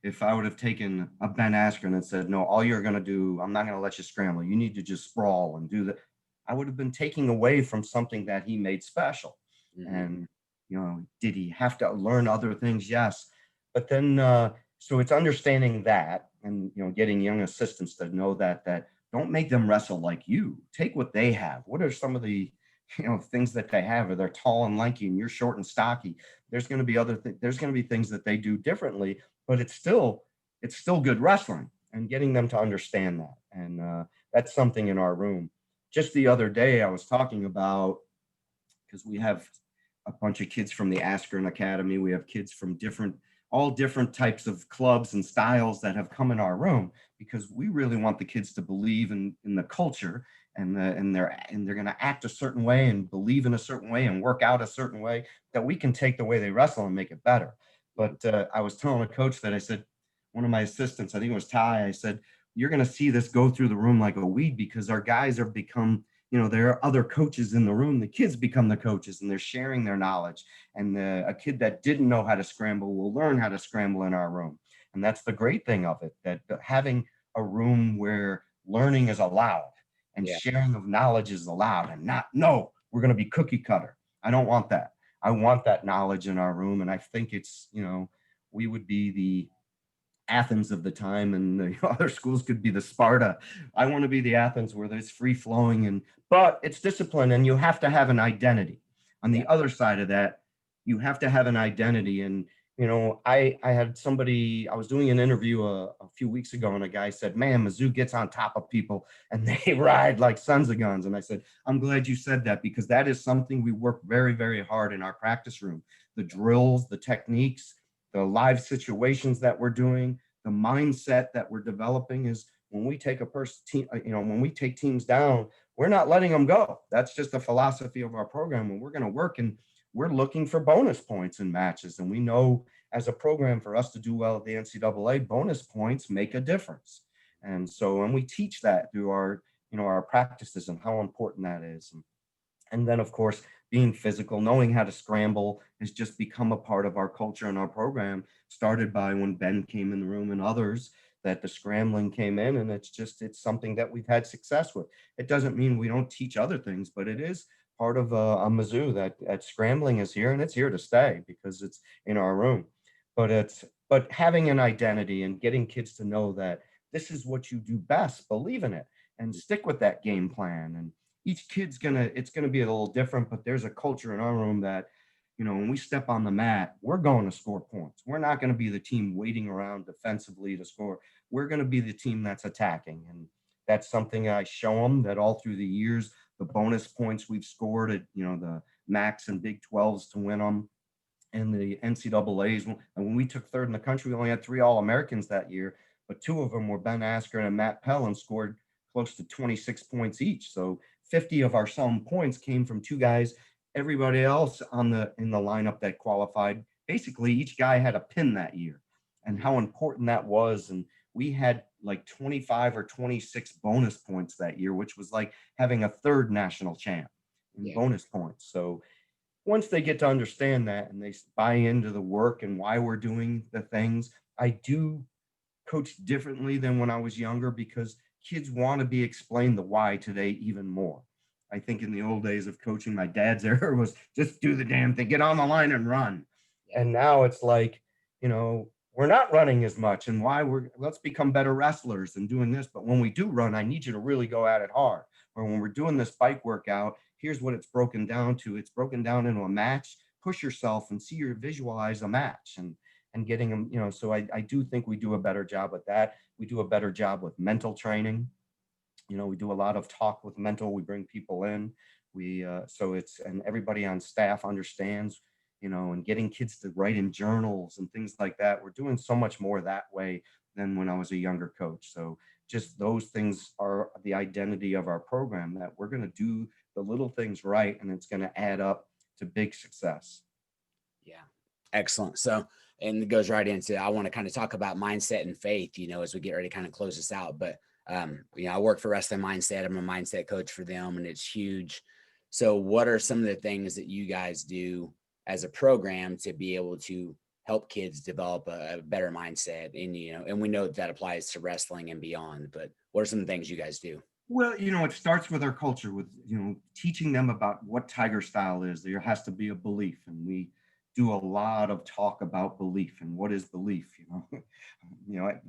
if I would have taken a Ben Askren and said, no, all you're going to do, I'm not going to let you scramble. You need to just sprawl and do that. I would have been taking away from something that he made special.
Mm-hmm.
And, did he have to learn other things? Yes. But then, so it's understanding that and, getting young assistants to know that don't make them wrestle like you. Take what they have. What are some of the, things that they have? Or they're tall and lanky and you're short and stocky. There's going to be there's going to be things that they do differently, but it's still good wrestling, and getting them to understand that. And that's something in our room. Just the other day, I was talking about, because we have a bunch of kids from the Askren Academy. We have kids from all different types of clubs and styles that have come in our room, because we really want the kids to believe in the culture, and they're going to act a certain way and believe in a certain way and work out a certain way, that we can take the way they wrestle and make it better. But I was telling a coach that, I said, one of my assistants, I think it was Ty, I said, you're going to see this go through the room like a weed, because our guys have become, there are other coaches in the room. The kids become the coaches, and they're sharing their knowledge. And a kid that didn't know how to scramble will learn how to scramble in our room. And that's the great thing of it, that having a room where learning is allowed and sharing of knowledge is allowed, and not, no, we're going to be cookie cutter. I don't want that. I want that knowledge in our room. And I think it's, we would be the Athens of the time, and the other schools could be the Sparta. I want to be the Athens where there's free flowing, but it's discipline, and you have to have an identity. On the other side of that, you have to have an identity. And I had somebody, I was doing an interview a few weeks ago, and a guy said, man, Mizzou gets on top of people and they ride like sons of guns. And I said, I'm glad you said that, because that is something we work very, very hard in our practice room. The drills, the techniques, the live situations that we're doing, the mindset that we're developing is, when we take when we take teams down, we're not letting them go. That's just the philosophy of our program. When we're going to work, and we're looking for bonus points in matches. And we know, as a program, for us to do well at the NCAA, bonus points make a difference. And so when we teach that through our practices, and how important that is. And then, of course, being physical, knowing how to scramble has just become a part of our culture and our program, started by when Ben came in the room and others, that the scrambling came in, and it's something that we've had success with. It doesn't mean we don't teach other things, but it is part of a Mizzou that scrambling is here, and it's here to stay, because it's in our room. But having an identity and getting kids to know that this is what you do best, believe in it, and stick with that game plan. And each kid's it's gonna be a little different, but there's a culture in our room that, when we step on the mat, we're going to score points. We're not going to be the team waiting around defensively to score. We're going to be the team that's attacking. And that's something I show them, that all through the years, the bonus points we've scored at, the MACs and Big 12s to win them, and the NCAAs. When we took third in the country, we only had 3 All-Americans that year, but 2 of them were Ben Askren and Matt Pell, and scored close to 26 points each. So 50 of our sum points came from 2 guys. Everybody else in the lineup that qualified, basically each guy had a pin that year, and how important that was. And we had like 25 or 26 bonus points that year, which was like having a third national champ in bonus points. So once they get to understand that and they buy into the work and why we're doing the things, I do coach differently than when I was younger, because kids want to be explained the why today even more. I think in the old days of coaching, my dad's era was just do the damn thing, get on the line and run. And now it's like, we're not running as much, and let's become better wrestlers and doing this. But when we do run, I need you to really go at it hard. Or when we're doing this bike workout, here's what it's broken down to. It's broken down into a match. Push yourself and visualize a match, and getting them, so I do think we do a better job with that. We do a better job with mental training. We do a lot of talk with mental. We bring people in. And everybody on staff understands, and getting kids to write in journals and things like that. We're doing so much more that way than when I was a younger coach. So just those things are the identity of our program, that we're going to do the little things right, and it's going to add up to big success.
Yeah. Excellent. So, and it goes right into, I want to kind of talk about mindset and faith, as we get ready to kind of close this out. But, I work for Wrestling Mindset. I'm a mindset coach for them, and it's huge. So what are some of the things that you guys do as a program to be able to help kids develop a better mindset? And we know that applies to wrestling and beyond, but what are some of the things you guys do?
Well, it starts with our culture, with, teaching them about what Tiger style is. There has to be a belief, and we do a lot of talk about belief and what is belief.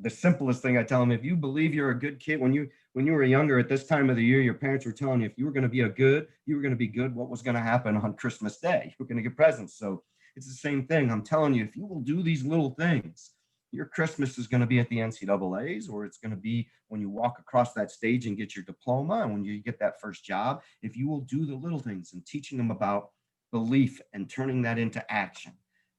The simplest thing I tell them: if you believe you're a good kid, when you were younger at this time of the year, your parents were telling you if you were going to be you were going to be good. What was going to happen on Christmas Day? You were going to get presents. So it's the same thing. I'm telling you, if you will do these little things, your Christmas is going to be at the NCAAs, or it's going to be when you walk across that stage and get your diploma, and when you get that first job. If you will do the little things, and teaching them about belief and turning that into action.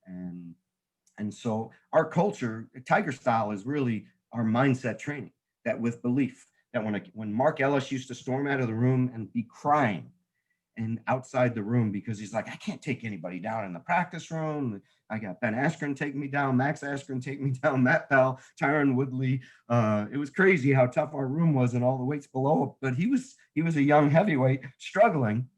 And so our culture, Tiger style, is really our mindset training, that with belief, that when Mark Ellis used to storm out of the room and be crying and outside the room, because he's like, I can't take anybody down in the practice room. I got Ben Askren take me down, Max Askren take me down, Matt Bell, Tyron Woodley. It was crazy how tough our room was and all the weights below. But he was a young heavyweight struggling.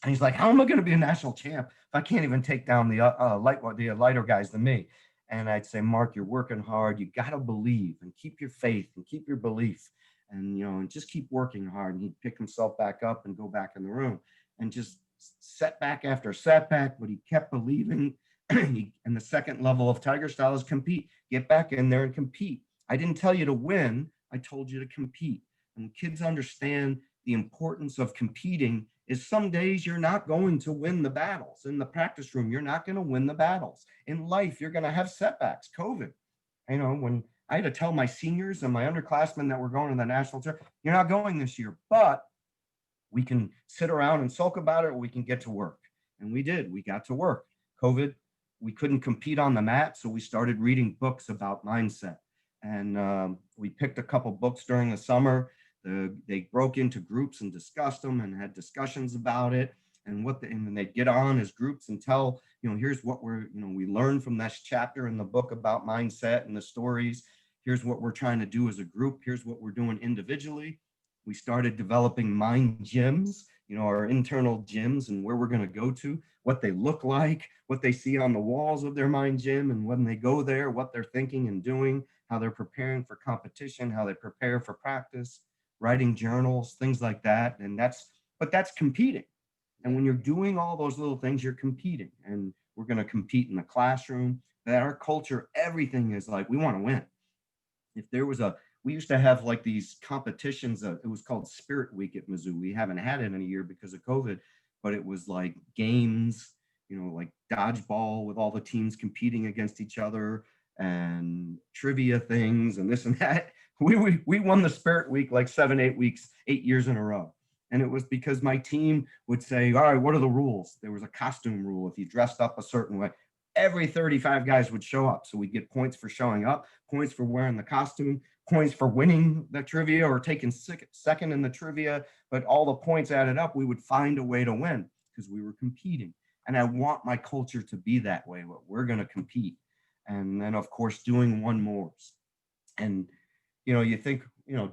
And he's like, how am I going to be a national champ if I can't even take down the lighter guys than me? And I'd say, Mark, you're working hard. You got to believe and keep your faith and keep your belief, and just keep working hard. And he'd pick himself back up and go back in the room, and just setback after setback, but he kept believing. And the second level of Tiger style is compete. Get back in there and compete. I didn't tell you to win. I told you to compete. And kids understand the importance of competing. Is some days you're not going to win the battles. In the practice room, you're not going to win the battles. In life, you're going to have setbacks. COVID, when I had to tell my seniors and my underclassmen that were going to the national tour, you're not going this year, but we can sit around and sulk about it, or we can get to work. And we did. We got to work. COVID, we couldn't compete on the mat, so we started reading books about mindset. And we picked a couple books during the summer. They broke into groups and discussed them and had discussions about it, and then they'd get on as groups and tell, here's what we learned from this chapter in the book about mindset and the stories. Here's what we're trying to do as a group. Here's what we're doing individually. We started developing mind gyms, our internal gyms, and where we're going to go to, what they look like, what they see on the walls of their mind gym, and when they go there, what they're thinking and doing, how they're preparing for competition, how they prepare for practice, writing journals, things like that. But that's competing. And when you're doing all those little things, you're competing. And we're going to compete in the classroom. That our culture, everything is like, we want to win. If there was we used to have like these competitions. It was called Spirit Week at Mizzou. We haven't had it in a year because of COVID, but it was like games, like dodgeball with all the teams competing against each other, and trivia things and this and that. We won the Spirit Week like 8 years in a row. And it was because my team would say, all right, what are the rules? There was a costume rule. If you dressed up a certain way, every 35 guys would show up. So we'd get points for showing up, points for wearing the costume, points for winning the trivia or taking second in the trivia. But all the points added up, we would find a way to win because we were competing. And I want my culture to be that way. We're going to compete. And then, of course, doing one more. And, you think,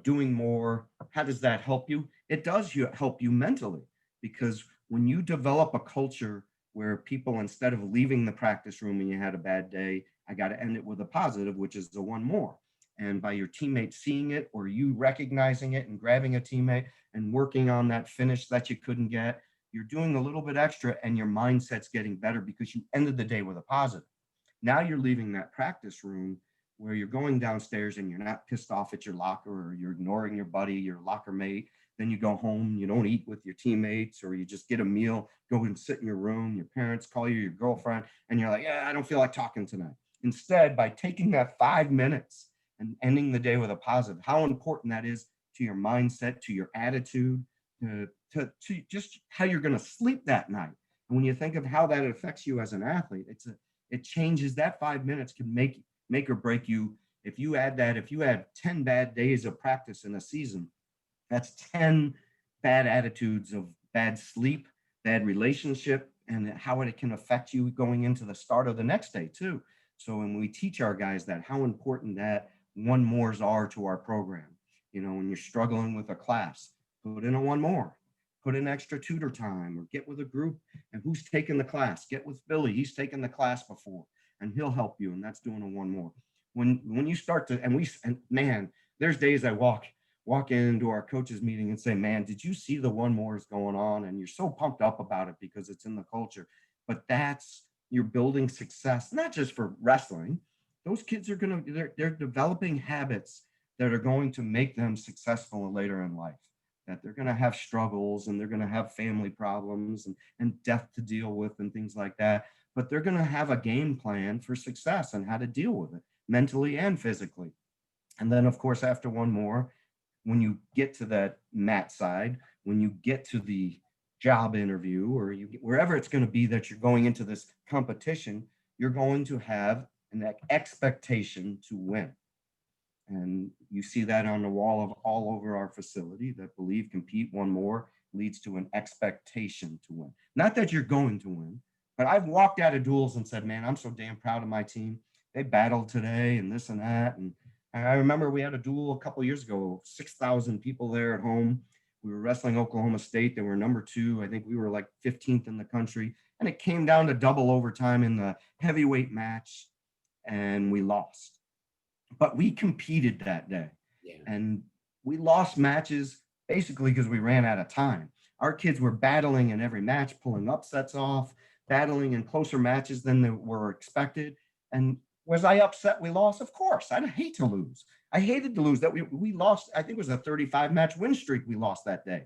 doing more, how does that help you? It does help you mentally, because when you develop a culture where people, instead of leaving the practice room and you had a bad day, I got to end it with a positive, which is the one more. And by your teammates seeing it, or you recognizing it and grabbing a teammate and working on that finish that you couldn't get, you're doing a little bit extra and your mindset's getting better because you ended the day with a positive. Now you're leaving that practice room where you're going downstairs and you're not pissed off at your locker, or you're ignoring your buddy, your locker mate. Then you go home, you don't eat with your teammates, or you just get a meal, go and sit in your room. Your parents call you, your girlfriend, and you're like, yeah, I don't feel like talking tonight. Instead, by taking that 5 minutes and ending the day with a positive, how important that is to your mindset, to your attitude, to just how you're going to sleep that night. And when you think of how that affects you as an athlete, it changes. That 5 minutes can make or break you. If you had 10 bad days of practice in a season, that's 10 bad attitudes of bad sleep, bad relationship, and how it can affect you going into the start of the next day too. So when we teach our guys that, how important that one mores are to our program. When you're struggling with a class, put in a one more, put in extra tutor time, or get with a group. And who's taking the class? Get with Billy. He's taken the class before, and he'll help you. And that's doing a one more. When you start to, and man, there's days I walk into our coaches meeting and say, man, did you see the one more is going on? And you're so pumped up about it because it's in the culture. But you're building success, not just for wrestling. Those kids are they're developing habits that are going to make them successful later in life. That they're going to have struggles, and they're going to have family problems and death to deal with and things like that. But they're going to have a game plan for success and how to deal with it mentally and physically. And then, of course, after one more, when you get to that mat side, when you get to the job interview, or wherever it's going to be that you're going into this competition, you're going to have an expectation to win. And you see that on the wall of all over our facility, that believe, compete, one more leads to an expectation to win. Not that you're going to win, but I've walked out of duels and said, man, I'm so damn proud of my team. They battled today and this and that. And I remember we had a duel a couple of years ago, 6,000 people there at home. We were wrestling Oklahoma State. They were number 2. I think we were like 15th in the country. And it came down to double overtime in the heavyweight match, and we lost. But we competed that day. Yeah. And we lost matches basically because we ran out of time. Our kids were battling in every match, pulling upsets off, battling in closer matches than they were expected. And was I upset we lost? Of course. I'd hate to lose. I hated to lose. That we lost. I think it was a 35-match win streak we lost that day.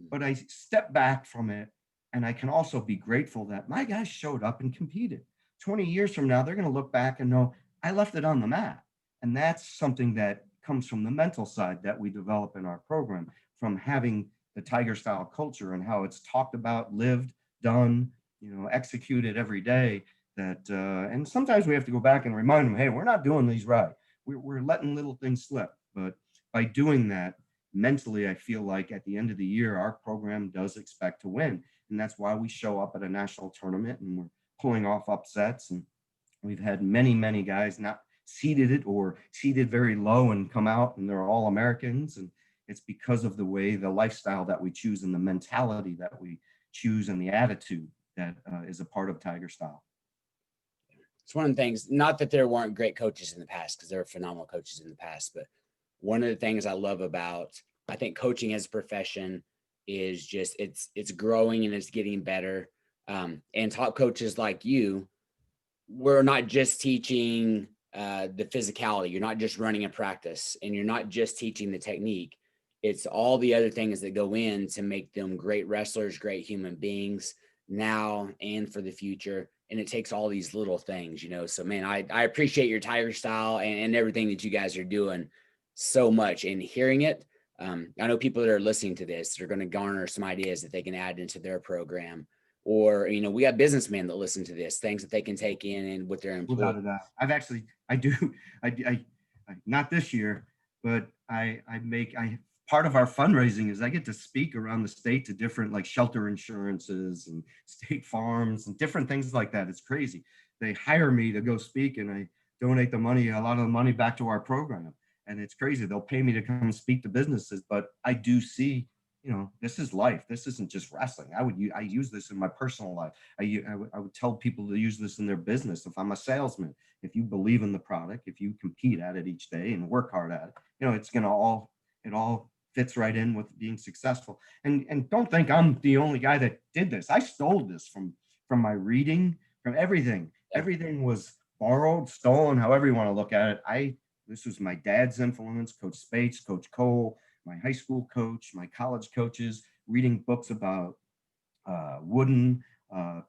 But I stepped back from it, and I can also be grateful that my guys showed up and competed. 20 years from now, they're going to look back and know I left it on the mat. And that's something that comes from the mental side that we develop in our program, from having the Tiger style culture and how it's talked about, lived, done, executed every day. That and sometimes we have to go back and remind them, hey, we're not doing these right. We're letting little things slip. But by doing that, mentally, I feel like at the end of the year, our program does expect to win. And that's why we show up at a national tournament and we're pulling off upsets. And we've had many, many guys not seeded it or seeded very low and come out, and they're all Americans. And it's because of the way, the lifestyle that we choose and the mentality that we choose and the attitude that is a part of Tiger style.
It's one of the things, not that there weren't great coaches in the past, because there were phenomenal coaches in the past, but one of the things I love about, I think, coaching as a profession is just it's growing and it's getting better. And top coaches like you, we're not just teaching the physicality. You're not just running a practice, and you're not just teaching the technique. It's all the other things that go in to make them great wrestlers, great human beings now and for the future. And it takes all these little things, So, man, I appreciate your Tiger style and everything that you guys are doing. so much. And hearing it, I know people that are listening to this are going to garner some ideas that they can add into their program. Or, we have businessmen that listen to this, things that they can take in and with their employees.
Without a doubt. I not this year, but part of our fundraising is I get to speak around the state to different like shelter insurances and state farms and different things like that. It's crazy. They hire me to go speak and I donate a lot of the money back to our program. And it's crazy. They'll pay me to come speak to businesses, but I do see, this is life. This isn't just wrestling. I use this in my personal life. I would tell people to use this in their business. If I'm a salesman, if you believe in the product, if you compete at it each day and work hard at it, it all fits right in with being successful. And don't think I'm the only guy that did this. I stole this from my reading, from everything.
Yeah.
Everything was borrowed, stolen, however you want to look at it. This was my dad's influence, Coach Spates, Coach Cole, my high school coach, my college coaches, reading books about Wooden,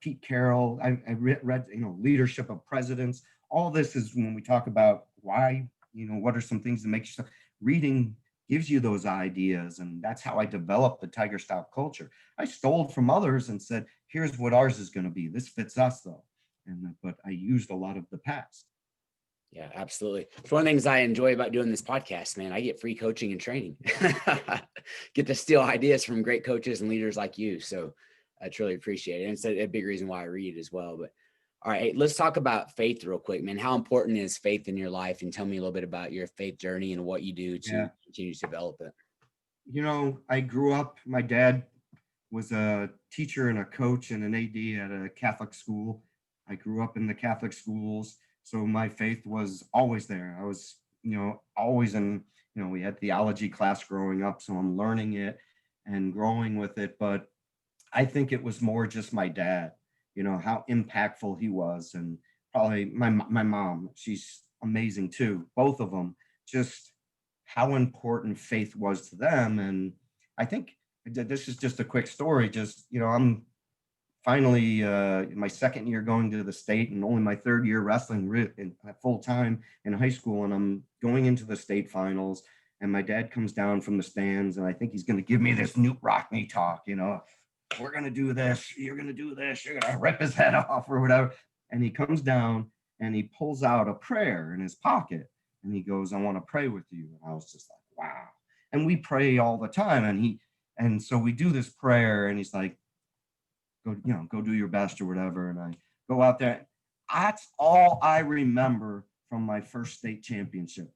Pete Carroll. I read, Leadership of Presidents. All this is when we talk about why, what are some things that make you reading gives you those ideas. And that's how I developed the Tiger style culture. I stole from others and said, here's what ours is going to be. This fits us though. But I used a lot of the past.
Yeah, absolutely. It's one of the things I enjoy about doing this podcast, man. I get free coaching and training, get to steal ideas from great coaches and leaders like you. So I truly appreciate it. And it's a big reason why I read as well. But all right, let's talk about faith real quick, man. How important is faith in your life? And tell me a little bit about your faith journey and what you do to continue to develop it.
I grew up, my dad was a teacher and a coach and an AD at a Catholic school. I grew up in the Catholic schools. So my faith was always there. I was, always in, we had theology class growing up. So I'm learning it and growing with it. But I think it was more just my dad, how impactful he was. And probably my mom, she's amazing too. Both of them, just how important faith was to them. And I think this is just a quick story. I'm finally my second year going to the state and only my third year wrestling full time in high school. And I'm going into the state finals and my dad comes down from the stands and I think he's going to give me this Newt Rockney talk, we're going to do this. You're going to do this. You're going to rip his head off or whatever. And he comes down and he pulls out a prayer in his pocket and he goes, I want to pray with you. And I was just like, wow. And we pray all the time. And so we do this prayer and he's like, go do your best or whatever. And I go out there. That's all I remember from my first state championship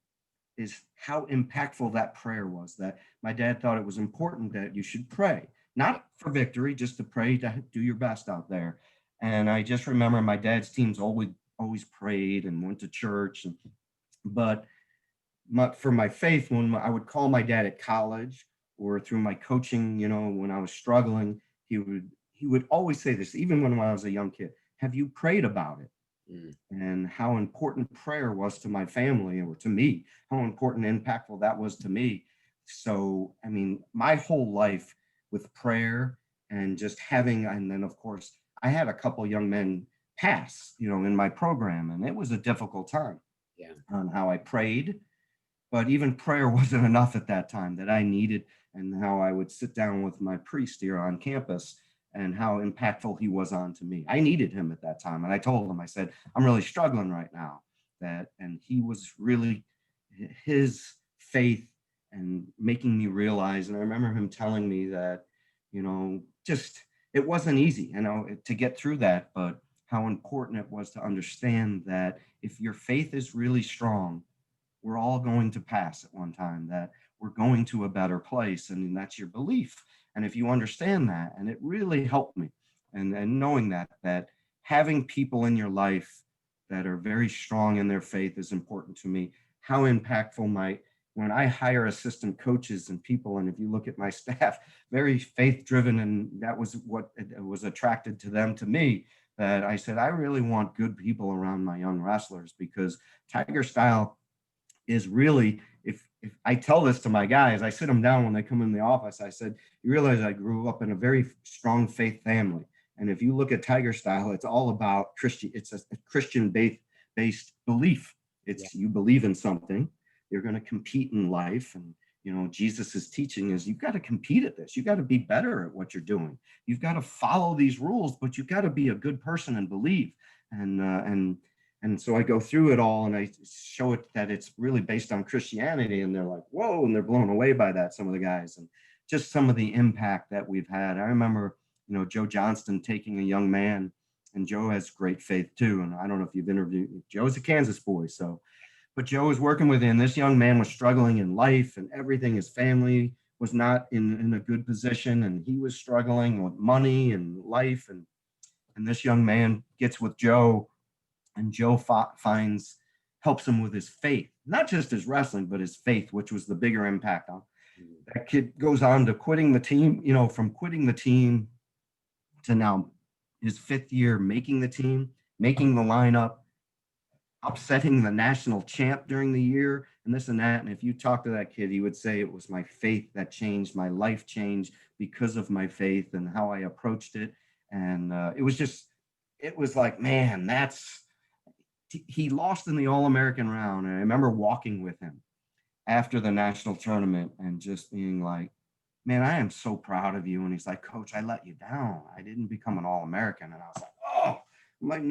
is how impactful that prayer was, that my dad thought it was important that you should pray, not for victory, just to pray to do your best out there. And I just remember my dad's teams always prayed and went to church. But for my faith, when I would call my dad at college or through my coaching, when I was struggling, he would always say this, even when I was a young kid, have you prayed about it? And how important prayer was to my family or to me, how important and impactful that was to me. So, my whole life with prayer and just and then of course, I had a couple young men pass, in my program, and it was a difficult time on how I prayed, but even prayer wasn't enough at that time that I needed, and how I would sit down with my priest here on campus and how impactful he was on to me. I needed him at that time. And I told him, I said, I'm really struggling right now. And he was really, his faith and making me realize, and I remember him telling me that, it wasn't easy, to get through that, but how important it was to understand that if your faith is really strong, we're all going to pass at one time, that we're going to a better place. And that's your belief. And if you understand that, and it really helped me, and knowing that having people in your life that are very strong in their faith is important to me. How impactful when I hire assistant coaches and people, and if you look at my staff, very faith driven, and that was what was attracted to them to me, that I said, I really want good people around my young wrestlers, because Tiger style is really, if I tell this to my guys, I sit them down when they come in the office, I said, you realize I grew up in a very strong faith family. And if you look at Tiger style, it's all about Christian, it's a Christian based belief. You believe in something, You're going to compete in life. And, Jesus's teaching is you've got to compete at this. You've got to be better at what you're doing. You've got to follow these rules, but you've got to be a good person and believe. And so I go through it all and I show it that it's really based on Christianity, and they're like, whoa, and they're blown away by that, some of the guys, and just some of the impact that we've had. I remember, Joe Johnston taking a young man, and Joe has great faith too. And I don't know if you've interviewed, Joe's a Kansas boy. But Joe was working with him. This young man was struggling in life and everything. His family was not in a good position, and he was struggling with money and life. And this young man gets with Joe, and Joe helps him with his faith, not just his wrestling, but his faith, which was the bigger impact on. That kid goes on to quitting the team, from quitting the team to now his 5th year making the team, making the lineup, upsetting the national champ during the year, and this and that. And if you talk to that kid, he would say it was my faith that changed, my life changed because of my faith and how I approached it. And it was like, man, he lost in the All-American round. And I remember walking with him after the national tournament and just being like, man, I am so proud of you. And he's like, Coach, I let you down. I didn't become an All-American. And I was like, oh, I'm like,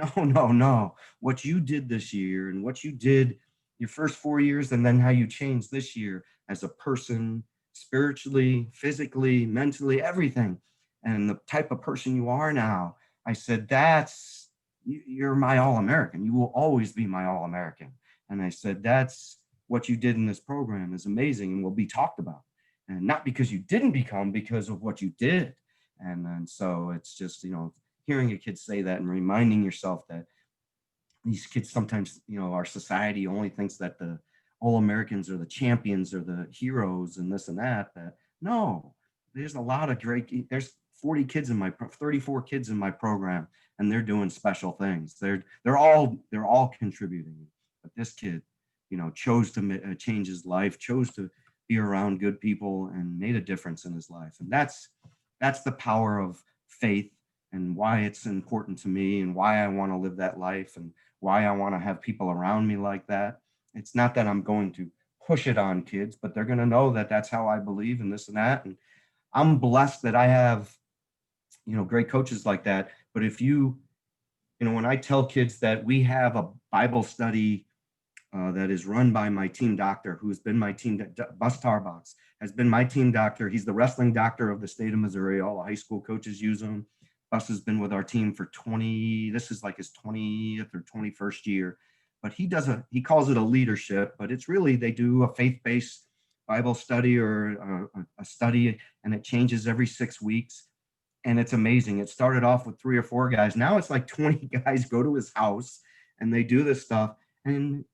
no. What you did this year and what you did your first 4 years, and then how you changed this year as a person, spiritually, physically, mentally, everything, and the type of person you are now. I said, you're my All-American. You will always be my All-American. And I said, that's what you did in this program is amazing and will be talked about. And not because you didn't become, because of what you did. And so it's just, hearing a kid say that and reminding yourself that these kids sometimes, our society only thinks that the All-Americans are the champions or the heroes and this and that no, there's a lot of there's 34 kids in my program, and they're doing special things. They're all contributing. But this kid, chose to change his life, chose to be around good people, and made a difference in his life. And that's the power of faith, and why it's important to me, and why I want to live that life, and why I want to have people around me like that. It's not that I'm going to push it on kids, but they're going to know that that's how I believe, and this and that. And I'm blessed that I have, great coaches like that. But if when I tell kids that we have a Bible study that is run by my team doctor, who's been my team, Bus Tarbox, has been my team doctor. He's the wrestling doctor of the state of Missouri. All the high school coaches use him. Bus has been with our team for this is like his 20th or 21st year. But he calls it a leadership, but it's really, they do a faith-based Bible study or a study, and it changes every 6 weeks. And it's amazing. It started off with 3 or 4 guys. Now it's like 20 guys go to his house and they do this stuff. And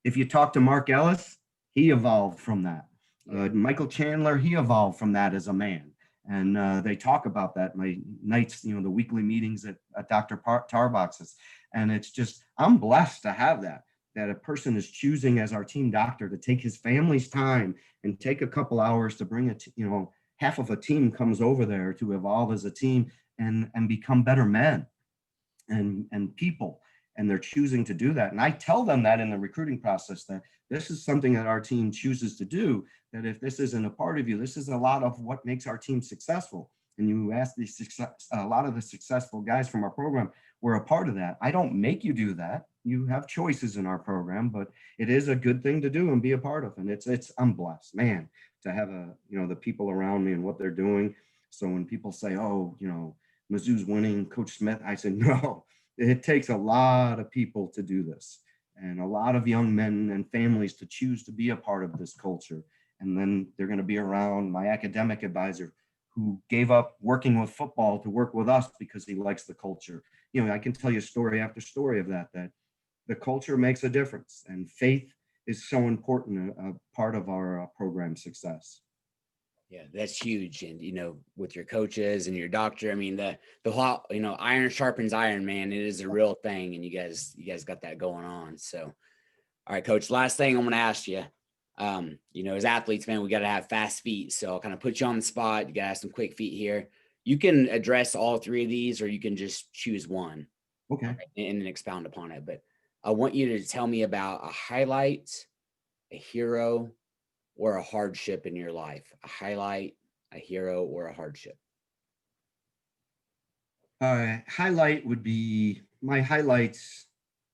if you talk to Mark Ellis, he evolved from that. Michael Chandler, he evolved from that as a man. And they talk about that my nights, the weekly meetings at Dr. Tarbox's. And it's just, I'm blessed to have that a person is choosing as our team doctor to take his family's time and take a couple hours to bring half of a team comes over there to evolve as a team and become better men and people. And they're choosing to do that. And I tell them that in the recruiting process, that this is something that our team chooses to do, that if this isn't a part of you, this is a lot of what makes our team successful. And you ask a lot of the successful guys from our program, we're a part of that. I don't make you do that. You have choices in our program, but it is a good thing to do and be a part of. And I'm blessed, man, to have the people around me and what they're doing. So when people say, oh, Mizzou's winning, Coach Smith, I said, no, it takes a lot of people to do this, and a lot of young men and families to choose to be a part of this culture. And then they're going to be around my academic advisor, who gave up working with football to work with us because he likes the culture. I can tell you story after story of that the culture makes a difference, and faith is so important, a part of our program success.
Yeah, that's huge. And, with your coaches and your doctor, I mean, the whole, iron sharpens iron, man. It is a real thing. And you guys got that going on. So, all right, Coach, last thing I'm going to ask you, as athletes, man, we got to have fast feet. So I'll kind of put you on the spot. You got to have some quick feet here. You can address all 3 of these, or you can just choose one.
Okay.
And then expound upon it. But I want you to tell me about a highlight a hero, or a hardship in your life? A highlight, a hero, or a hardship?
Highlight would be my highlights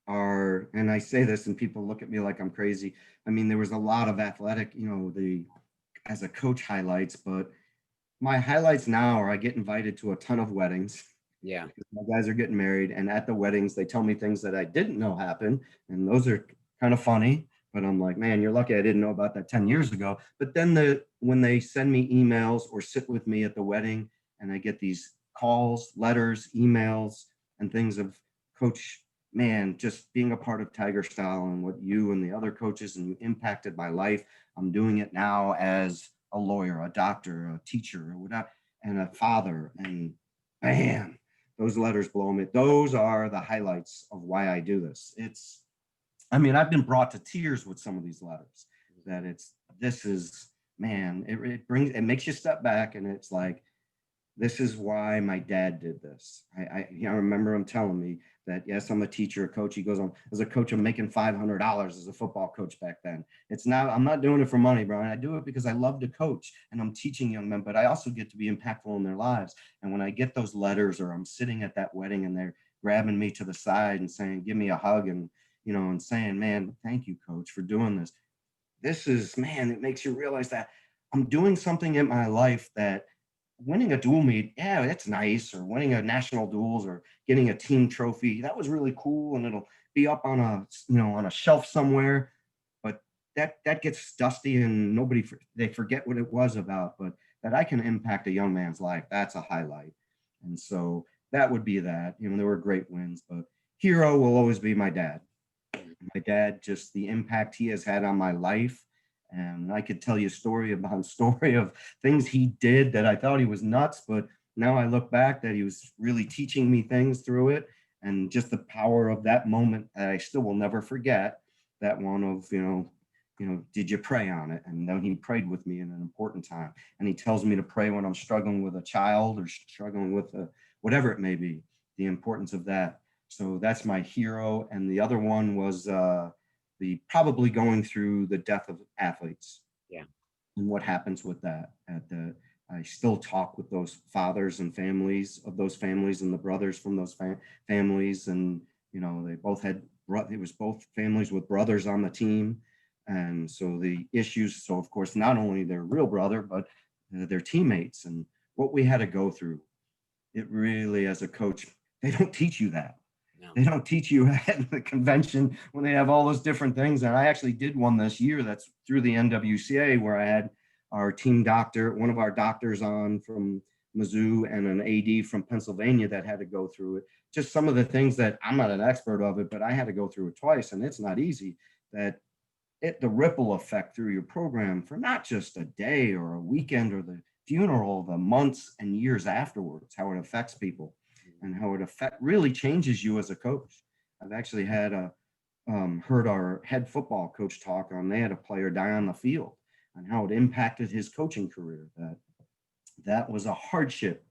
are, and I say this and people look at me like I'm crazy. I mean, there was a lot of athletic, as a coach highlights, but my highlights now are I get invited to a ton of weddings.
Yeah.
My guys are getting married, and at the weddings, they tell me things that I didn't know happened. And those are kind of funny, but I'm like, man, you're lucky I didn't know about that 10 years ago. But then when they send me emails or sit with me at the wedding and I get these calls, letters, emails, and things of Coach, man, just being a part of Tiger Style and what you and the other coaches and you impacted my life. I'm doing it now as a lawyer, a doctor, a teacher, or whatever, and a father. And man, those letters blow me. Those are the highlights of why I do this. I've been brought to tears with some of these letters that it makes you step back and it's like, this is why my dad did this. I remember him telling me that, yes, I'm a teacher, a coach. He goes on, as a coach, I'm making $500 as a football coach back then. I'm not doing it for money, Brian. I do it because I love to coach and I'm teaching young men, but I also get to be impactful in their lives. And when I get those letters or I'm sitting at that wedding and they're grabbing me to the side and saying, give me a hug and saying, man, thank you, coach, for doing this. It makes you realize that I'm doing something in my life that winning a dual meet, yeah, that's nice, or winning a national duels or getting a team trophy, that was really cool, and it'll be up on a shelf somewhere. But that gets dusty, and they forget what it was about. But that I can impact a young man's life, that's a highlight. And so that would be that. There were great wins, but hero will always be my dad. My dad, just the impact he has had on my life. And I could tell you story of things he did that I thought he was nuts, but now I look back that he was really teaching me things through it, and just the power of that moment that I still will never forget. That one of, did you pray on it? And then he prayed with me in an important time. And he tells me to pray when I'm struggling with a child or struggling with whatever it may be, the importance of that. So that's my hero. And the other one was the probably going through the death of athletes.
Yeah.
And what happens with that. I still talk with those fathers and families of those families and the brothers from those families. And, they both it was both families with brothers on the team. And so the issues, so of course, not only their real brother, but their teammates and what we had to go through. It really, as a coach, they don't teach you that. No. They don't teach you at the convention when they have all those different things. And I actually did one this year that's through the NWCA, where I had our team doctor, one of our doctors on from Mizzou, and an AD from Pennsylvania that had to go through it. Just some of the things that I'm not an expert of it, but I had to go through it twice, and it's not easy. The ripple effect through your program for not just a day or a weekend or the funeral, the months and years afterwards, how it affects people. And how it really changes you as a coach. I've actually heard our head football coach talk on, they had a player die on the field and how it impacted his coaching career. That was a hardship,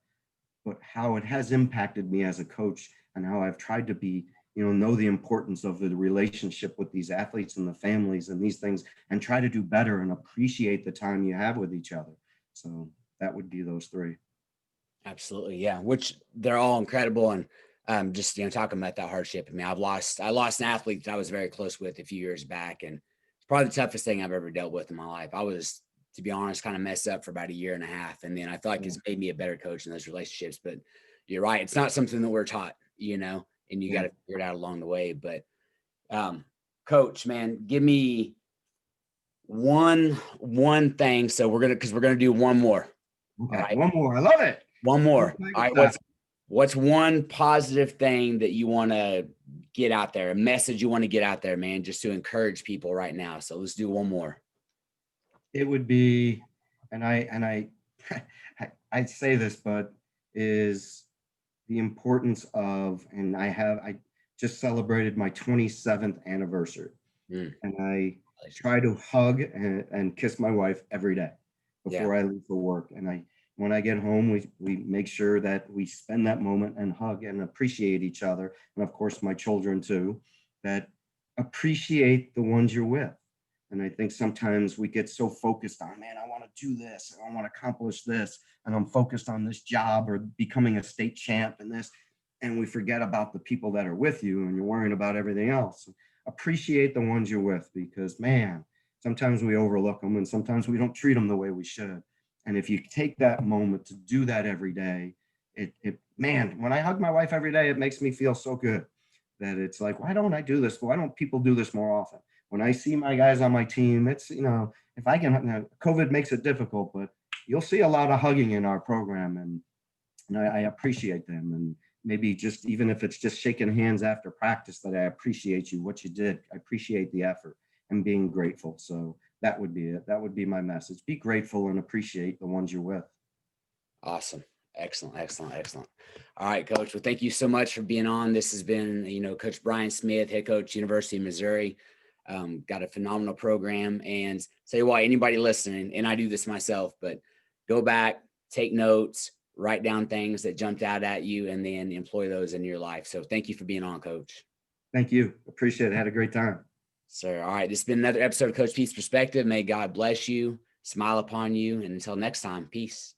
but how it has impacted me as a coach and how I've tried to be, know the importance of the relationship with these athletes and the families and these things, and try to do better and appreciate the time you have with each other. So that would be those three.
Absolutely. Yeah. Which they're all incredible. And just, talking about that hardship. I lost an athlete that I was very close with a few years back, and it's probably the toughest thing I've ever dealt with in my life. I was, to be honest, kind of messed up for about a year and a half. And then I feel like it's made me a better coach in those relationships, but you're right. It's not something that we're taught, and you got to figure it out along the way. But coach, man, give me one thing. So because we're going to do one more.
Okay. Right? One more. I love it.
One more. All right. What's one positive thing that you want to get out there, a message you want to get out there, man, just to encourage people right now? So let's do one more.
It would be, and I say this, but is the importance of, and I just celebrated my 27th anniversary, and I try to hug and kiss my wife every day before I leave for work. And when I get home, we make sure that we spend that moment and hug and appreciate each other. And of course, my children too, that appreciate the ones you're with. And I think sometimes we get so focused on, man, I want to do this, and I want to accomplish this, and I'm focused on this job or becoming a state champ and this, and we forget about the people that are with you, and you're worrying about everything else. Appreciate the ones you're with, because man, sometimes we overlook them and sometimes we don't treat them the way we should. And if you take that moment to do that every day, man, when I hug my wife every day, it makes me feel so good that it's like, why don't I do this? Why don't people do this more often? When I see my guys on my team, it's, if I can, COVID makes it difficult, but you'll see a lot of hugging in our program, and I appreciate them. And maybe just, even if it's just shaking hands after practice, that I appreciate you, what you did. I appreciate the effort and being grateful. So that would be it. That would be my message. Be grateful and appreciate the ones you're with.
Awesome. Excellent. All right, Coach. Well, thank you so much for being on. This has been, Coach Brian Smith, head coach, University of Missouri. Got a phenomenal program. And say why anybody listening, and I do this myself, but go back, take notes, write down things that jumped out at you, and then employ those in your life. So thank you for being on, Coach.
Thank you. Appreciate it. Had a great time.
Sir. All right. This has been another episode of Coach P's Perspective. May God bless you, smile upon you, and until next time, peace.